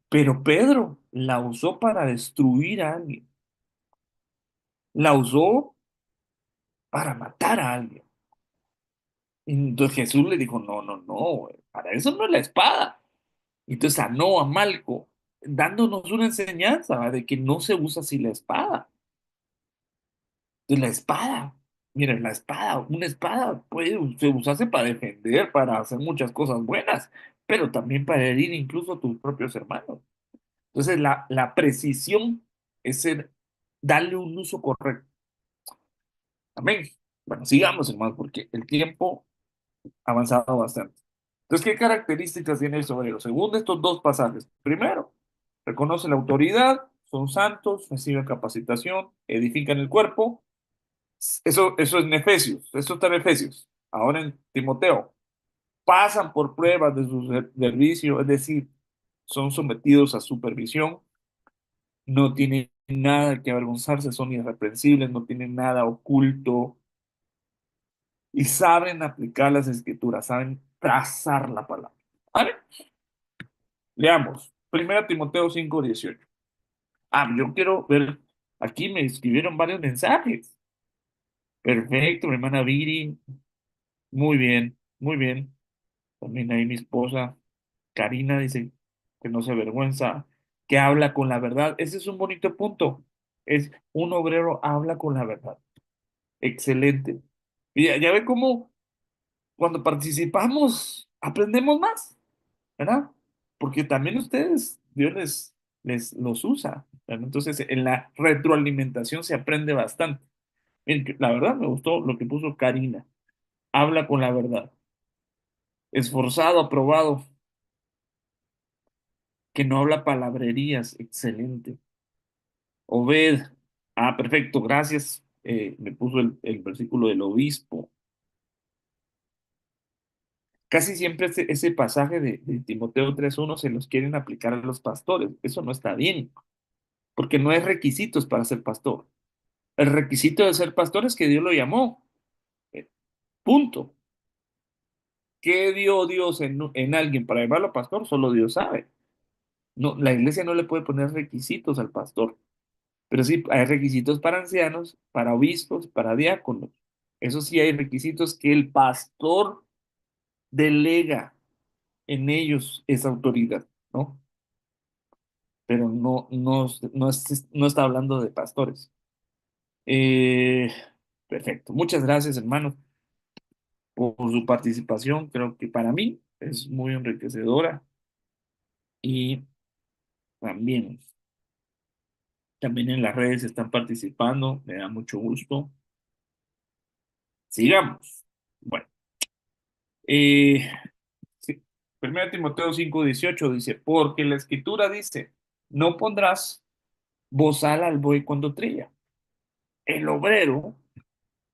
Speaker 1: Pero Pedro la usó para destruir a alguien, la usó para matar a alguien. Y entonces Jesús le dijo, no, no, no, para eso no es la espada. Y entonces sanó a Malco, dándonos una enseñanza, ¿va? De que no se usa así la espada. Entonces la espada, miren, la espada, una espada puede usarse para defender, para hacer muchas cosas buenas, pero también para herir incluso a tus propios hermanos. Entonces, la precisión es darle un uso correcto. Amén. Bueno, sigamos, hermanos, porque el tiempo ha avanzado bastante. Entonces, ¿qué características tiene el sobrero? Según estos dos pasajes. Primero, reconoce la autoridad, son santos, reciben capacitación, edifican el cuerpo. Eso es en Efesios, eso está en Efesios. Ahora en Timoteo, pasan por pruebas de su servicio, es decir, son sometidos a supervisión, no tienen nada que avergonzarse, son irreprensibles, no tienen nada oculto y saben aplicar las escrituras, saben trazar la palabra. ¿Vale? Leamos. 1 Timoteo 5:18. Yo quiero ver, aquí me escribieron varios mensajes. Perfecto, mi hermana Viri, muy bien, muy bien. También ahí mi esposa Karina dice que no se avergüenza, que habla con la verdad. Ese es un bonito punto. Es un obrero habla con la verdad. Excelente. Y ya ve cómo cuando participamos aprendemos más, ¿verdad? Porque también ustedes, Dios les los usa, ¿verdad? Entonces, en la retroalimentación se aprende bastante. Miren, la verdad me gustó lo que puso Karina. Habla con la verdad. Esforzado, aprobado, que no habla palabrerías. Excelente. Obed. Perfecto, gracias. Me puso el versículo del obispo. Casi siempre ese pasaje de Timoteo 3:1 se los quieren aplicar a los pastores. Eso no está bien, porque no hay requisitos para ser pastor. El requisito de ser pastor es que Dios lo llamó. Eh, Punto. ¿Qué dio Dios en alguien para llamarlo pastor? Solo Dios sabe. No, la iglesia no le puede poner requisitos al pastor, pero sí hay requisitos para ancianos, para obispos, para diáconos. Eso sí hay requisitos que el pastor delega en ellos esa autoridad, ¿no? Pero no está hablando de pastores. Eh, Perfecto. Muchas gracias, hermano, por su participación. Creo que para mí es muy enriquecedora y también, también en las redes están participando. Me da mucho gusto. Sigamos. Bueno, eh, sí. 1 Timoteo 5:18 dice, porque la escritura dice, no pondrás bozal al buey cuando trilla. El obrero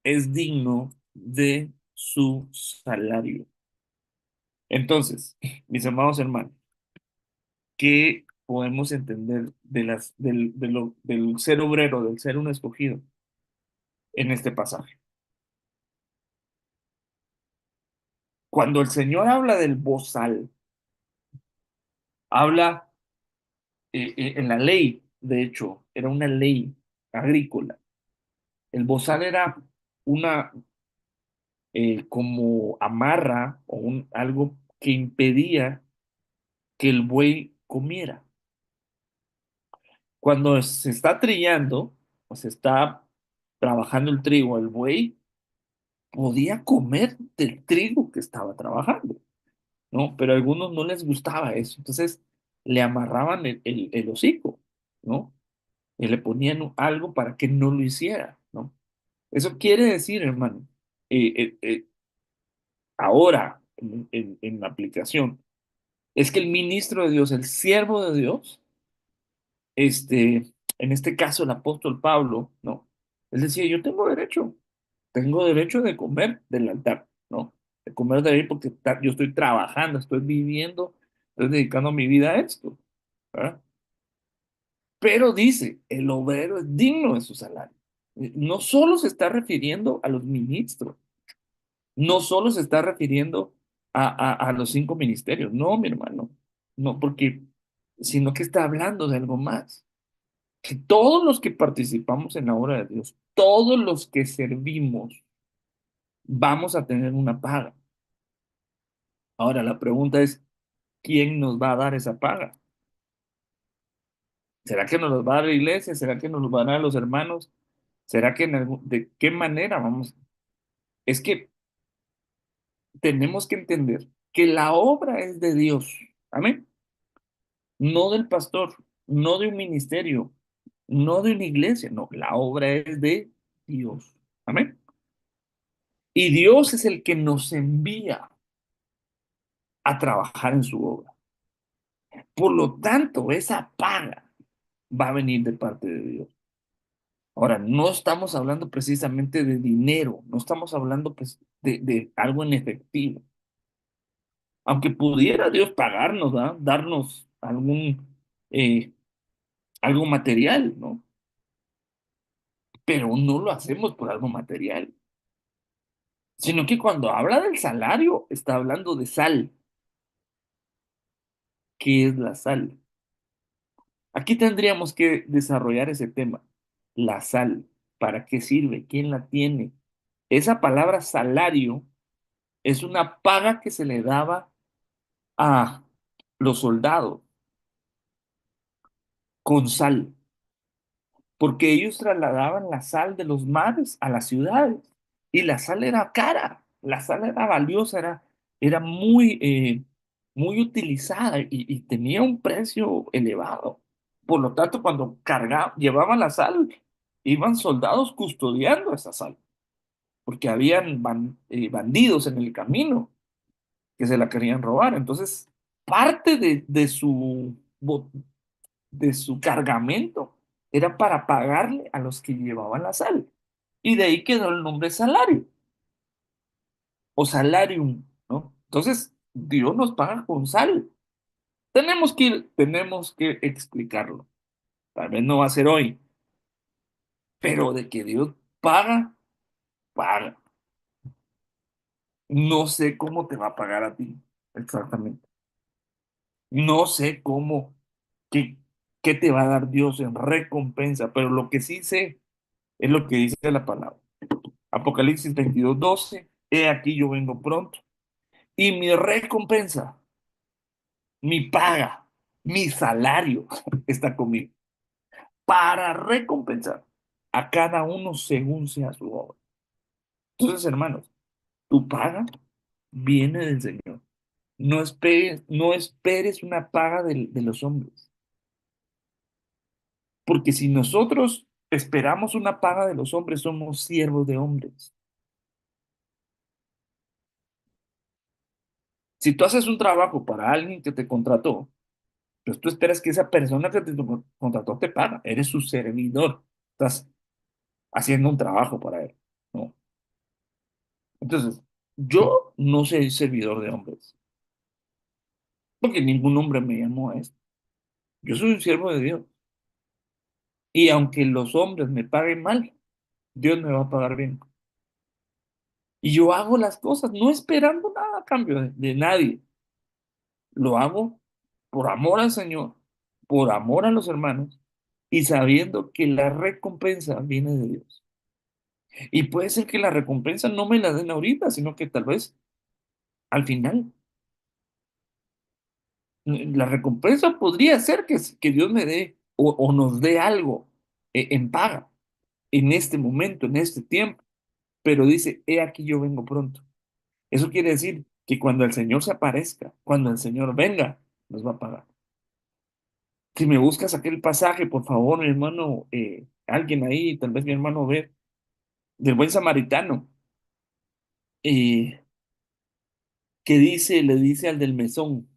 Speaker 1: es digno de su salario. Entonces, mis amados hermanos, ¿qué podemos entender del ser obrero, del ser un escogido en este pasaje? Cuando el Señor habla del bozal, habla en la ley, de hecho, era una ley agrícola. El bozal era una como amarra o algo que impedía que el buey comiera. Cuando se está trillando o se está trabajando el trigo, el buey podía comer del trigo que estaba trabajando, ¿no? Pero a algunos no les gustaba eso, entonces le amarraban el hocico, ¿no? Y le ponían algo para que no lo hiciera, ¿no? Eso quiere decir, hermano, ahora en la aplicación, es que el ministro de Dios, el siervo de Dios, en este caso el apóstol Pablo, ¿no? Él decía, yo tengo derecho de comer del altar, ¿no? De comer de ahí porque yo estoy trabajando, estoy viviendo, estoy dedicando mi vida a esto, ¿verdad? Pero dice, el obrero es digno de su salario. No solo se está refiriendo a los ministros, no solo se está refiriendo a los 5 ministerios, no, mi hermano, no, porque, sino que está hablando de algo más. Que todos los que participamos en la obra de Dios, todos los que servimos, vamos a tener una paga. Ahora, la pregunta es, ¿quién nos va a dar esa paga? ¿Será que nos los va a dar la iglesia? ¿Será que nos los van a dar los hermanos? ¿Será que de qué manera vamos? Es que tenemos que entender que la obra es de Dios. Amén. No del pastor, no de un ministerio, no de una iglesia. No, la obra es de Dios. Amén. Y Dios es el que nos envía a trabajar en su obra. Por lo tanto, esa paga va a venir de parte de Dios. Ahora, no estamos hablando precisamente de dinero, no estamos hablando pues, de algo en efectivo. Aunque pudiera Dios pagarnos, ¿verdad? Darnos eh, algo material, ¿no? Pero no lo hacemos por algo material, sino que cuando habla del salario, está hablando de sal. ¿Qué es la sal? Aquí tendríamos que desarrollar ese tema. La sal, ¿para qué sirve? ¿Quién la tiene? Esa palabra salario es una paga que se le daba a los soldados con sal, porque ellos trasladaban la sal de los mares a las ciudades y la sal era cara, la sal era valiosa, era muy utilizada y tenía un precio elevado. Por lo tanto, cuando llevaban la sal, iban soldados custodiando esa sal, porque habían bandidos en el camino que se la querían robar. Entonces, parte de su cargamento era para pagarle a los que llevaban la sal. Y de ahí quedó el nombre salario o salarium, ¿no? Entonces, Dios nos paga con sal. Tenemos que explicarlo. Tal vez no va a ser hoy, pero de que Dios paga, paga. No sé cómo te va a pagar a ti, exactamente. No sé qué, qué te va a dar Dios en recompensa, pero lo que sí sé es lo que dice la palabra. Apocalipsis 22:12, he aquí yo vengo pronto, y mi recompensa, mi paga, mi salario está conmigo, para recompensar a cada uno según sea su obra. Entonces, hermanos, tu paga viene del Señor. No esperes una paga de los hombres, porque si nosotros esperamos una paga de los hombres, somos siervos de hombres. Si tú haces un trabajo para alguien que te contrató, pues tú esperas que esa persona que te contrató te paga. Eres su servidor. Estás haciendo un trabajo para él, ¿no? Entonces, yo no soy servidor de hombres, porque ningún hombre me llamó a esto. Yo soy un siervo de Dios. Y aunque los hombres me paguen mal, Dios me va a pagar bien. Y yo hago las cosas no esperando nada a cambio de nadie. Lo hago por amor al Señor, por amor a los hermanos y sabiendo que la recompensa viene de Dios. Y puede ser que la recompensa no me la den ahorita, sino que tal vez al final. La recompensa podría ser que Dios me dé o nos dé algo en paga en este momento, en este tiempo, pero dice, he aquí yo vengo pronto. Eso quiere decir que cuando el Señor se aparezca, cuando el Señor venga, nos va a pagar. Si me buscas aquel pasaje, por favor, mi hermano, alguien ahí, tal vez mi hermano ve, del buen samaritano, eh, que dice, le dice al del mesón,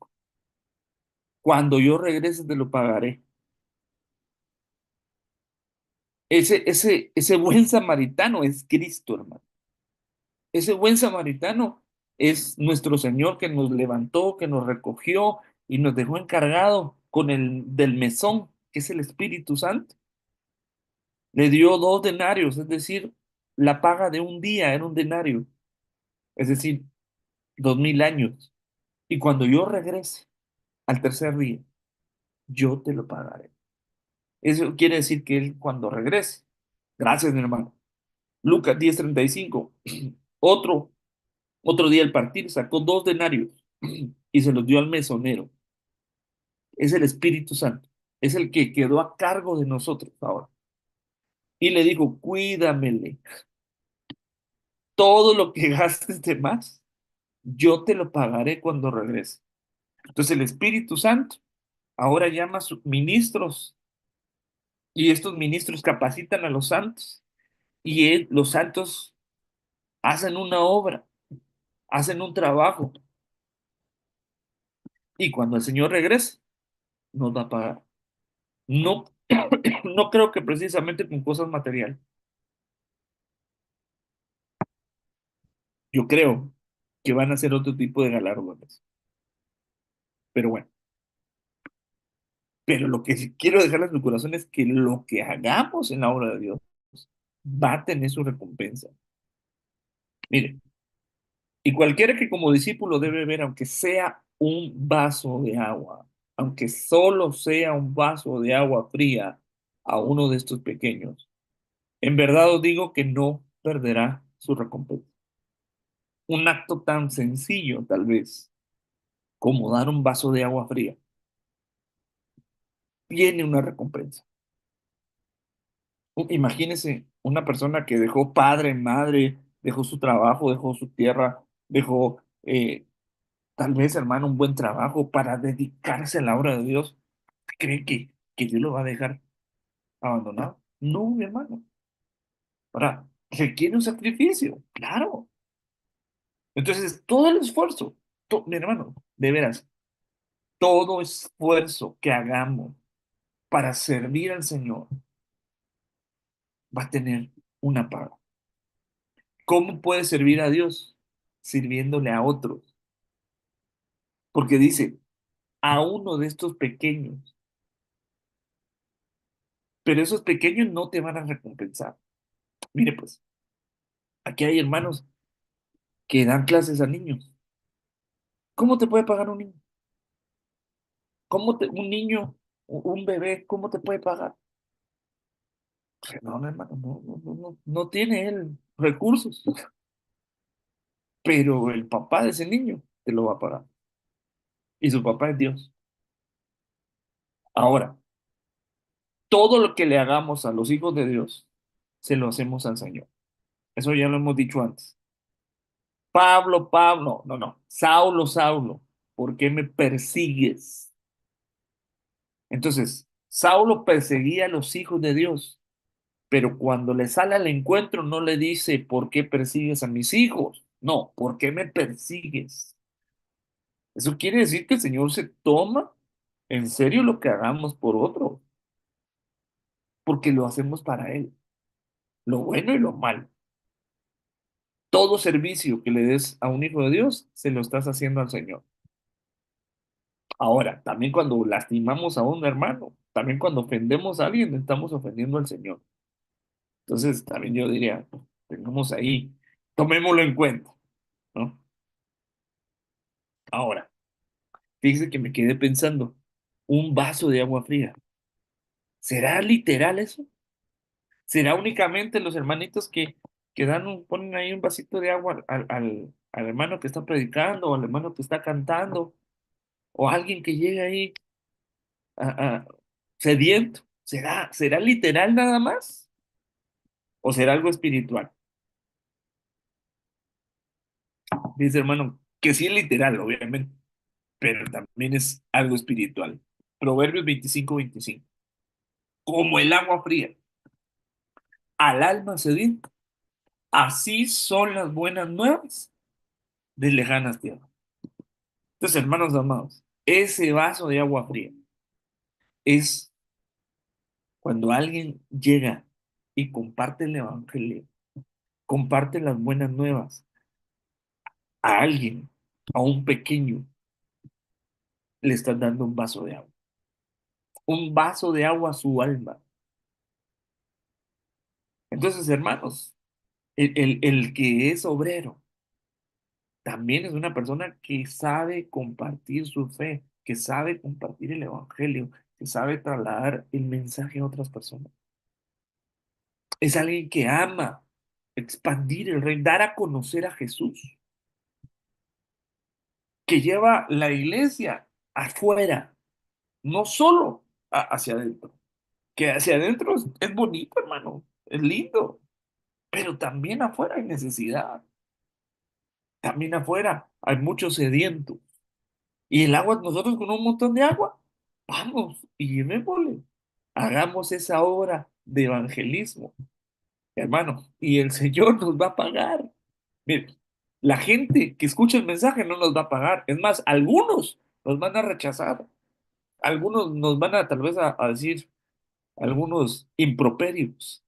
Speaker 1: cuando yo regrese te lo pagaré. Ese buen samaritano es Cristo, hermano. Ese buen samaritano es nuestro Señor que nos levantó, que nos recogió y nos dejó encargado con el del mesón, que es el Espíritu Santo. Le dio 2 denarios, es decir, la paga de un día era un denario, es decir, 2000 años. Y cuando yo regrese al tercer día, yo te lo pagaré. Eso quiere decir que Él cuando regrese. Gracias, mi hermano. Lucas 10:35. Otro, otro día al partir sacó 2 denarios y se los dio al mesonero. Es el Espíritu Santo. Es el que quedó a cargo de nosotros ahora. Y le dijo, cuídamele. Todo lo que gastes de más, yo te lo pagaré cuando regrese. Entonces el Espíritu Santo ahora llama a sus ministros y estos ministros capacitan a los santos y los santos hacen una obra, hacen un trabajo y cuando el Señor regrese, nos va a pagar. No, no creo que precisamente con cosas materiales. Yo creo que van a ser otro tipo de galardones. Pero bueno, pero lo que sí quiero dejarles en mi corazón es que lo que hagamos en la obra de Dios va a tener su recompensa. Mire, y cualquiera que como discípulo debe ver, aunque sea un vaso de agua, aunque solo sea un vaso de agua fría a uno de estos pequeños, en verdad os digo que no perderá su recompensa. Un acto tan sencillo, tal vez, como dar un vaso de agua fría, tiene una recompensa. Imagínese una persona que dejó padre, madre, dejó su trabajo, dejó su tierra, dejó tal vez, hermano, un buen trabajo para dedicarse a la obra de Dios. ¿Cree que Dios lo va a dejar abandonado? No, mi hermano. Ahora, requiere un sacrificio, claro. Entonces, todo el esfuerzo, mi hermano, de veras, todo esfuerzo que hagamos para servir al Señor va a tener una paga. ¿Cómo puede servir a Dios? Sirviéndole a otros. Porque dice, a uno de estos pequeños, pero esos pequeños no te van a recompensar. Mire, pues, aquí hay hermanos que dan clases a niños. ¿Cómo te puede pagar un niño? Un niño, un bebé, cómo te puede pagar? No, no, hermano, no tiene él recursos, pero el papá de ese niño te lo va a pagar. Y su papá es Dios. Ahora, todo lo que le hagamos a los hijos de Dios, se lo hacemos al Señor. Eso ya lo hemos dicho antes. Pablo, Pablo, no, Saulo, Saulo, ¿por qué me persigues? Entonces, Saulo perseguía a los hijos de Dios, pero cuando le sale al encuentro no le dice, ¿por qué persigues a mis hijos? No, ¿por qué me persigues? Eso quiere decir que el Señor se toma en serio lo que hagamos por otro, porque lo hacemos para Él, lo bueno y lo malo. Todo servicio que le des a un hijo de Dios, se lo estás haciendo al Señor. Ahora, también cuando lastimamos a un hermano, también cuando ofendemos a alguien, estamos ofendiendo al Señor. Entonces, también yo diría, tengamos ahí, tomémoslo en cuenta, ¿no? Ahora, fíjese que me quedé pensando, un vaso de agua fría, ¿será literal eso? ¿Será únicamente los hermanitos que ponen ahí un vasito de agua al hermano que está predicando o al hermano que está cantando? O alguien que llega ahí ah, sediento. ¿Será literal nada más? ¿O será algo espiritual? Dice hermano, que sí es literal, obviamente, pero también es algo espiritual. Proverbios 25:25. Como el agua fría al alma sedienta, así son las buenas nuevas de lejanas tierras. Entonces, hermanos amados, ese vaso de agua fría es cuando alguien llega y comparte el evangelio, comparte las buenas nuevas a alguien, a un pequeño, le estás dando un vaso de agua a su alma. Entonces, hermanos, el que es obrero también es una persona que sabe compartir su fe, que sabe compartir el evangelio, que sabe trasladar el mensaje a otras personas. Es alguien que ama expandir el reino, dar a conocer a Jesús, que lleva la iglesia afuera, no solo hacia adentro, que hacia adentro es bonito, hermano, es lindo, pero también afuera hay necesidad, también afuera hay mucho sediento. Y el agua, nosotros con un montón de agua, vamos y llevémosle, hagamos esa obra de evangelismo, hermano, y el Señor nos va a pagar. Mire, la gente que escucha el mensaje no nos va a pagar. Es más, algunos nos van a rechazar. Algunos nos van a tal vez a decir algunos improperios.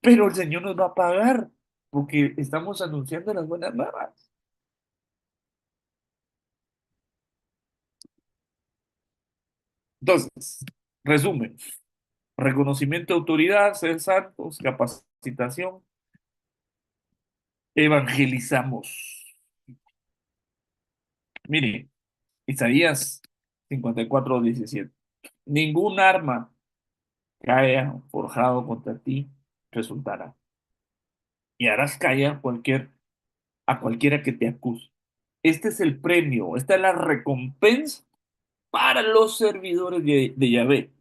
Speaker 1: Pero el Señor nos va a pagar porque estamos anunciando las buenas nuevas. Entonces, resumen, reconocimiento de autoridad, ser santos, capacitación, evangelizamos. Mire, Isaías 54:17. Ningún arma que haya forjado contra ti resultará. Y harás callar a cualquiera que te acuse. Este es el premio, esta es la recompensa para los servidores de Yahvé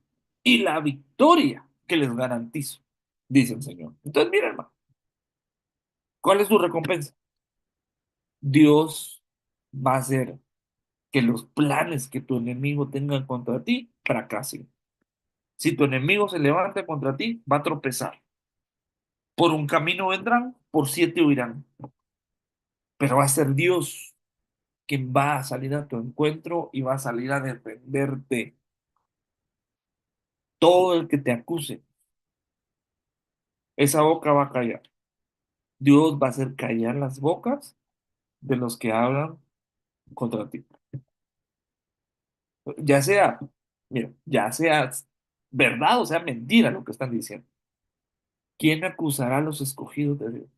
Speaker 1: y la victoria que les garantizo, dice el Señor. Entonces, mira, hermano, ¿cuál es tu recompensa? Dios va a hacer que los planes que tu enemigo tenga contra ti fracasen. Si tu enemigo se levanta contra ti, va a tropezar. Por un camino vendrán, por 7 huirán. Pero va a ser Dios quien va a salir a tu encuentro y va a salir a defenderte. Todo el que te acuse, esa boca va a callar. Dios va a hacer callar las bocas de los que hablan contra ti. Ya sea, mira, ya sea verdad o sea mentira lo que están diciendo. ¿Quién acusará a los escogidos de Dios?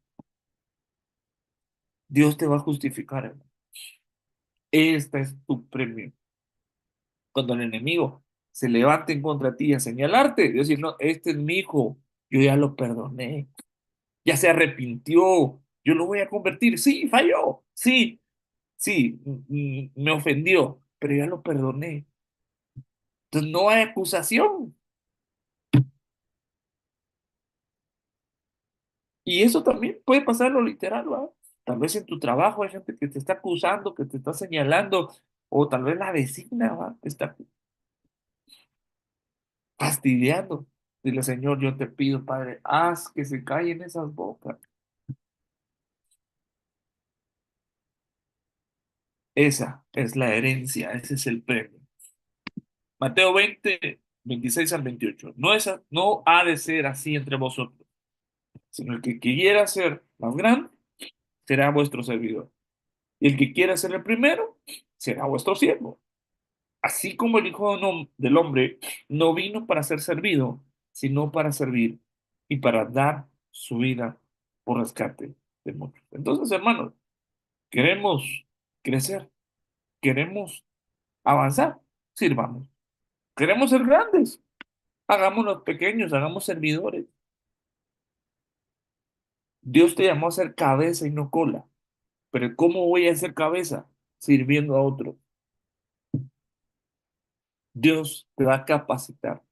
Speaker 1: Dios te va a justificar, hermano. Este es tu premio. Cuando el enemigo se levante en contra de ti a señalarte, Dios dice, no, este es mi hijo, yo ya lo perdoné, ya se arrepintió, yo lo voy a convertir. Sí, falló, sí, sí, me ofendió, pero ya lo perdoné. Entonces no hay acusación. Y eso también puede pasar en lo literal, ¿va? Tal vez en tu trabajo hay gente que te está acusando, que te está señalando, o tal vez la vecina, ¿va? Te está fastidiando. Dile, Señor, yo te pido, Padre, haz que se callen esas bocas. Esa es la herencia, ese es el premio. Mateo 20:26 al 28. No ha de ser así entre vosotros, sino el que quiera ser más grande será vuestro servidor. Y el que quiera ser el primero será vuestro siervo. Así como el Hijo del Hombre no vino para ser servido, sino para servir y para dar su vida por rescate de muchos. Entonces, hermanos, queremos crecer, queremos avanzar, sirvamos. Queremos ser grandes, hagámonos pequeños, hagamos servidores. Dios te llamó a ser cabeza y no cola, pero ¿cómo voy a ser cabeza? Sirviendo a otros. Dios te va a capacitar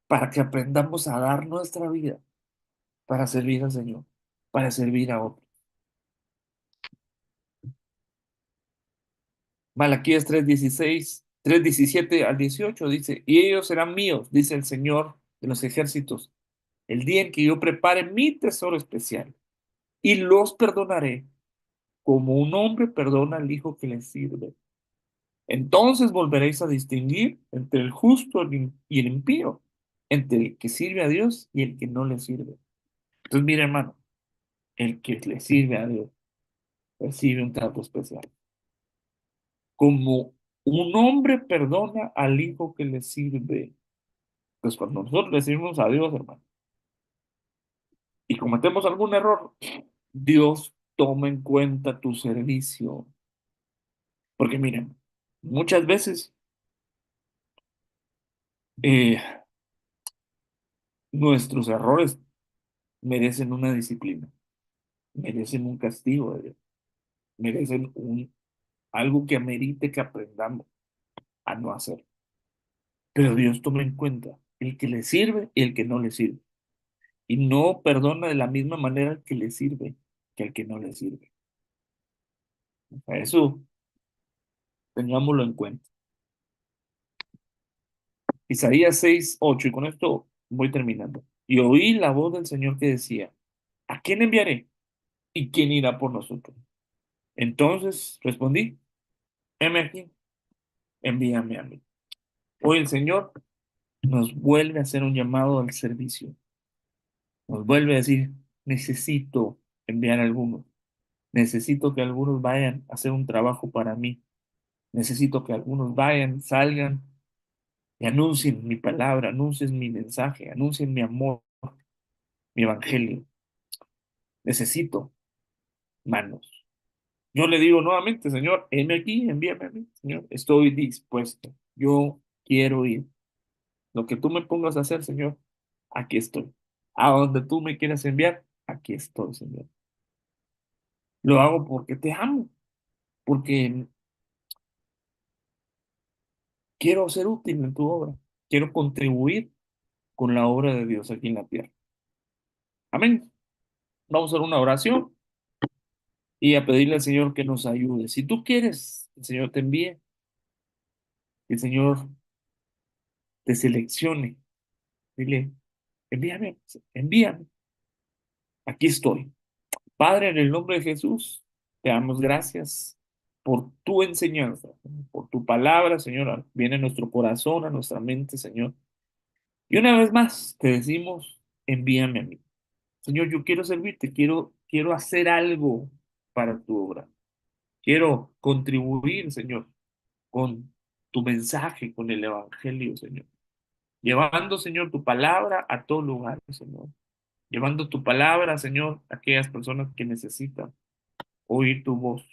Speaker 1: para que aprendamos a dar nuestra vida para servir al Señor, para servir a otros. Malaquías 3:16, 3:17 al 18 dice, y ellos serán míos, dice el Señor de los ejércitos, el día en que yo prepare mi tesoro especial y los perdonaré como un hombre perdona al hijo que le sirve. Entonces volveréis a distinguir entre el justo y el impío, entre el que sirve a Dios y el que no le sirve. Entonces, mira, hermano, el que le sirve a Dios recibe un trato especial. Como un hombre perdona al hijo que le sirve. Pues cuando nosotros le servimos a Dios, hermano, y cometemos algún error, Dios toma en cuenta tu servicio. Porque miren, muchas veces eh, nuestros errores merecen una disciplina, merecen un castigo de Dios, merecen algo que amerite que aprendamos a no hacer. Pero Dios toma en cuenta el que le sirve y el que no le sirve. Y no perdona de la misma manera al que le sirve que al que no le sirve. O sea, eso tengámoslo en cuenta. Isaías 6:8, y con esto voy terminando. Y oí la voz del Señor que decía, ¿a quién enviaré? ¿Y quién irá por nosotros? Entonces respondí, heme aquí, envíame a mí. Hoy el Señor nos vuelve a hacer un llamado al servicio. Nos vuelve a decir, necesito enviar a algunos. Necesito que algunos vayan a hacer un trabajo para mí. Necesito que algunos vayan, salgan y anuncien mi palabra, anuncien mi mensaje, anuncien mi amor, mi evangelio. Necesito manos. Yo le digo nuevamente, Señor, heme aquí, envíame a mí, Señor. Estoy dispuesto. Yo quiero ir. Lo que tú me pongas a hacer, Señor, aquí estoy. A donde tú me quieras enviar, aquí estoy, Señor. Lo hago porque te amo, porque quiero ser útil en tu obra. Quiero contribuir con la obra de Dios aquí en la tierra. Amén. Vamos a hacer una oración y a pedirle al Señor que nos ayude. Si tú quieres, el Señor te envíe, que el Señor te seleccione. Dile, envíame, envíame. Aquí estoy. Padre, en el nombre de Jesús, te damos gracias por tu enseñanza, por tu palabra, Señor. Viene a nuestro corazón, a nuestra mente, Señor. Y una vez más te decimos, envíame a mí. Señor, yo quiero servirte, quiero hacer algo para tu obra. Quiero contribuir, Señor, con tu mensaje, con el Evangelio, Señor. Llevando, Señor, tu palabra a todo lugar, Señor. Llevando tu palabra, Señor, a aquellas personas que necesitan oír tu voz.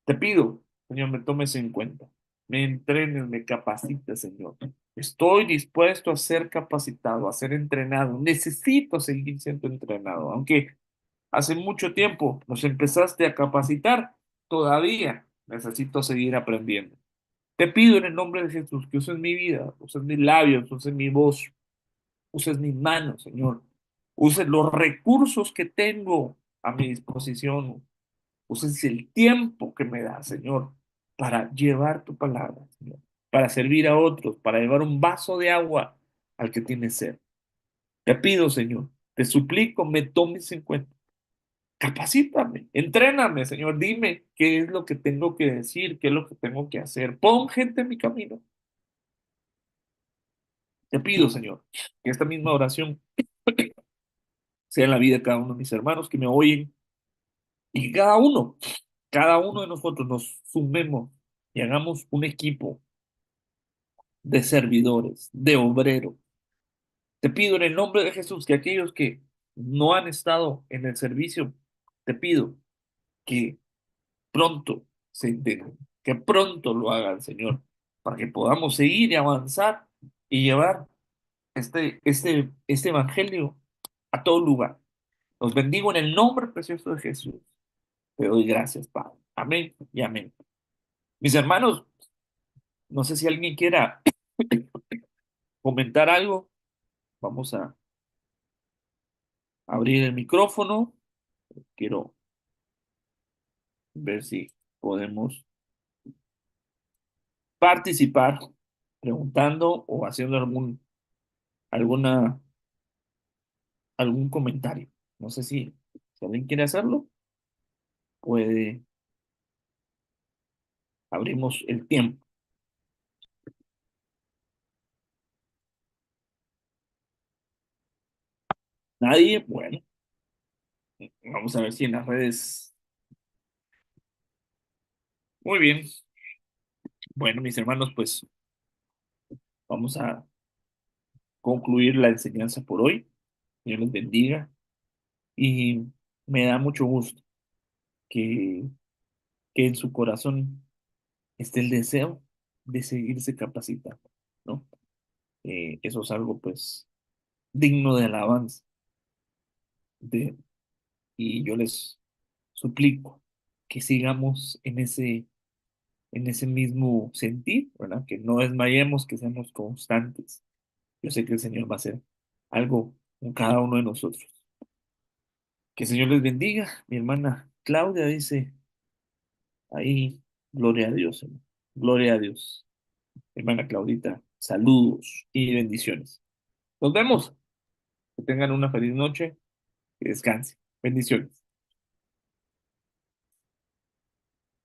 Speaker 1: Te pido, Señor, me tomes en cuenta. Me entrenes, me capacites, Señor. Estoy dispuesto a ser capacitado, a ser entrenado. Necesito seguir siendo entrenado. Aunque hace mucho tiempo nos empezaste a capacitar, todavía necesito seguir aprendiendo. Te pido en el nombre de Jesús que uses mi vida, uses mis labios, uses mi voz, uses mis manos, Señor. Uses los recursos que tengo a mi disposición. Uses el tiempo que me da, Señor, para llevar tu palabra, Señor, para servir a otros, para llevar un vaso de agua al que tiene sed. Te pido, Señor, te suplico, me tomes en cuenta. Capacítame, entréname, Señor, dime qué es lo que tengo que decir, qué es lo que tengo que hacer. Pon gente en mi camino. Te pido, Señor, que esta misma oración sea en la vida de cada uno de mis hermanos que me oyen y que cada uno de nosotros nos sumemos y hagamos un equipo de servidores, de obreros. Te pido en el nombre de Jesús que aquellos que no han estado en el servicio, te pido que pronto se integren, que pronto lo hagan, Señor, para que podamos seguir y avanzar y llevar este evangelio a todo lugar. Los bendigo en el nombre precioso de Jesús. Te doy gracias, Padre. Amén y amén. Mis hermanos, No sé si alguien quiera comentar algo. Vamos a abrir el micrófono. Quiero ver si podemos participar preguntando o haciendo alguna, algún comentario. No sé si alguien quiere hacerlo, puede, abrimos el tiempo. Nadie, bueno, vamos a ver si en las redes. Muy bien. Bueno, mis hermanos, pues vamos a concluir la enseñanza por hoy. Dios les bendiga y me da mucho gusto que, que en su corazón esté el deseo de seguirse capacitando, ¿no? Eso es algo, pues, digno de alabanza. De, y yo les suplico que sigamos en ese mismo sentir, ¿verdad? Que no desmayemos, que seamos constantes. Yo sé que el Señor va a hacer algo con cada uno de nosotros. Que el Señor les bendiga. Mi hermana Claudia dice ahí, gloria a Dios, hermano. Gloria a Dios. Hermana Claudita, saludos y bendiciones. Nos vemos. Que tengan una feliz noche. Que descansen. Bendiciones.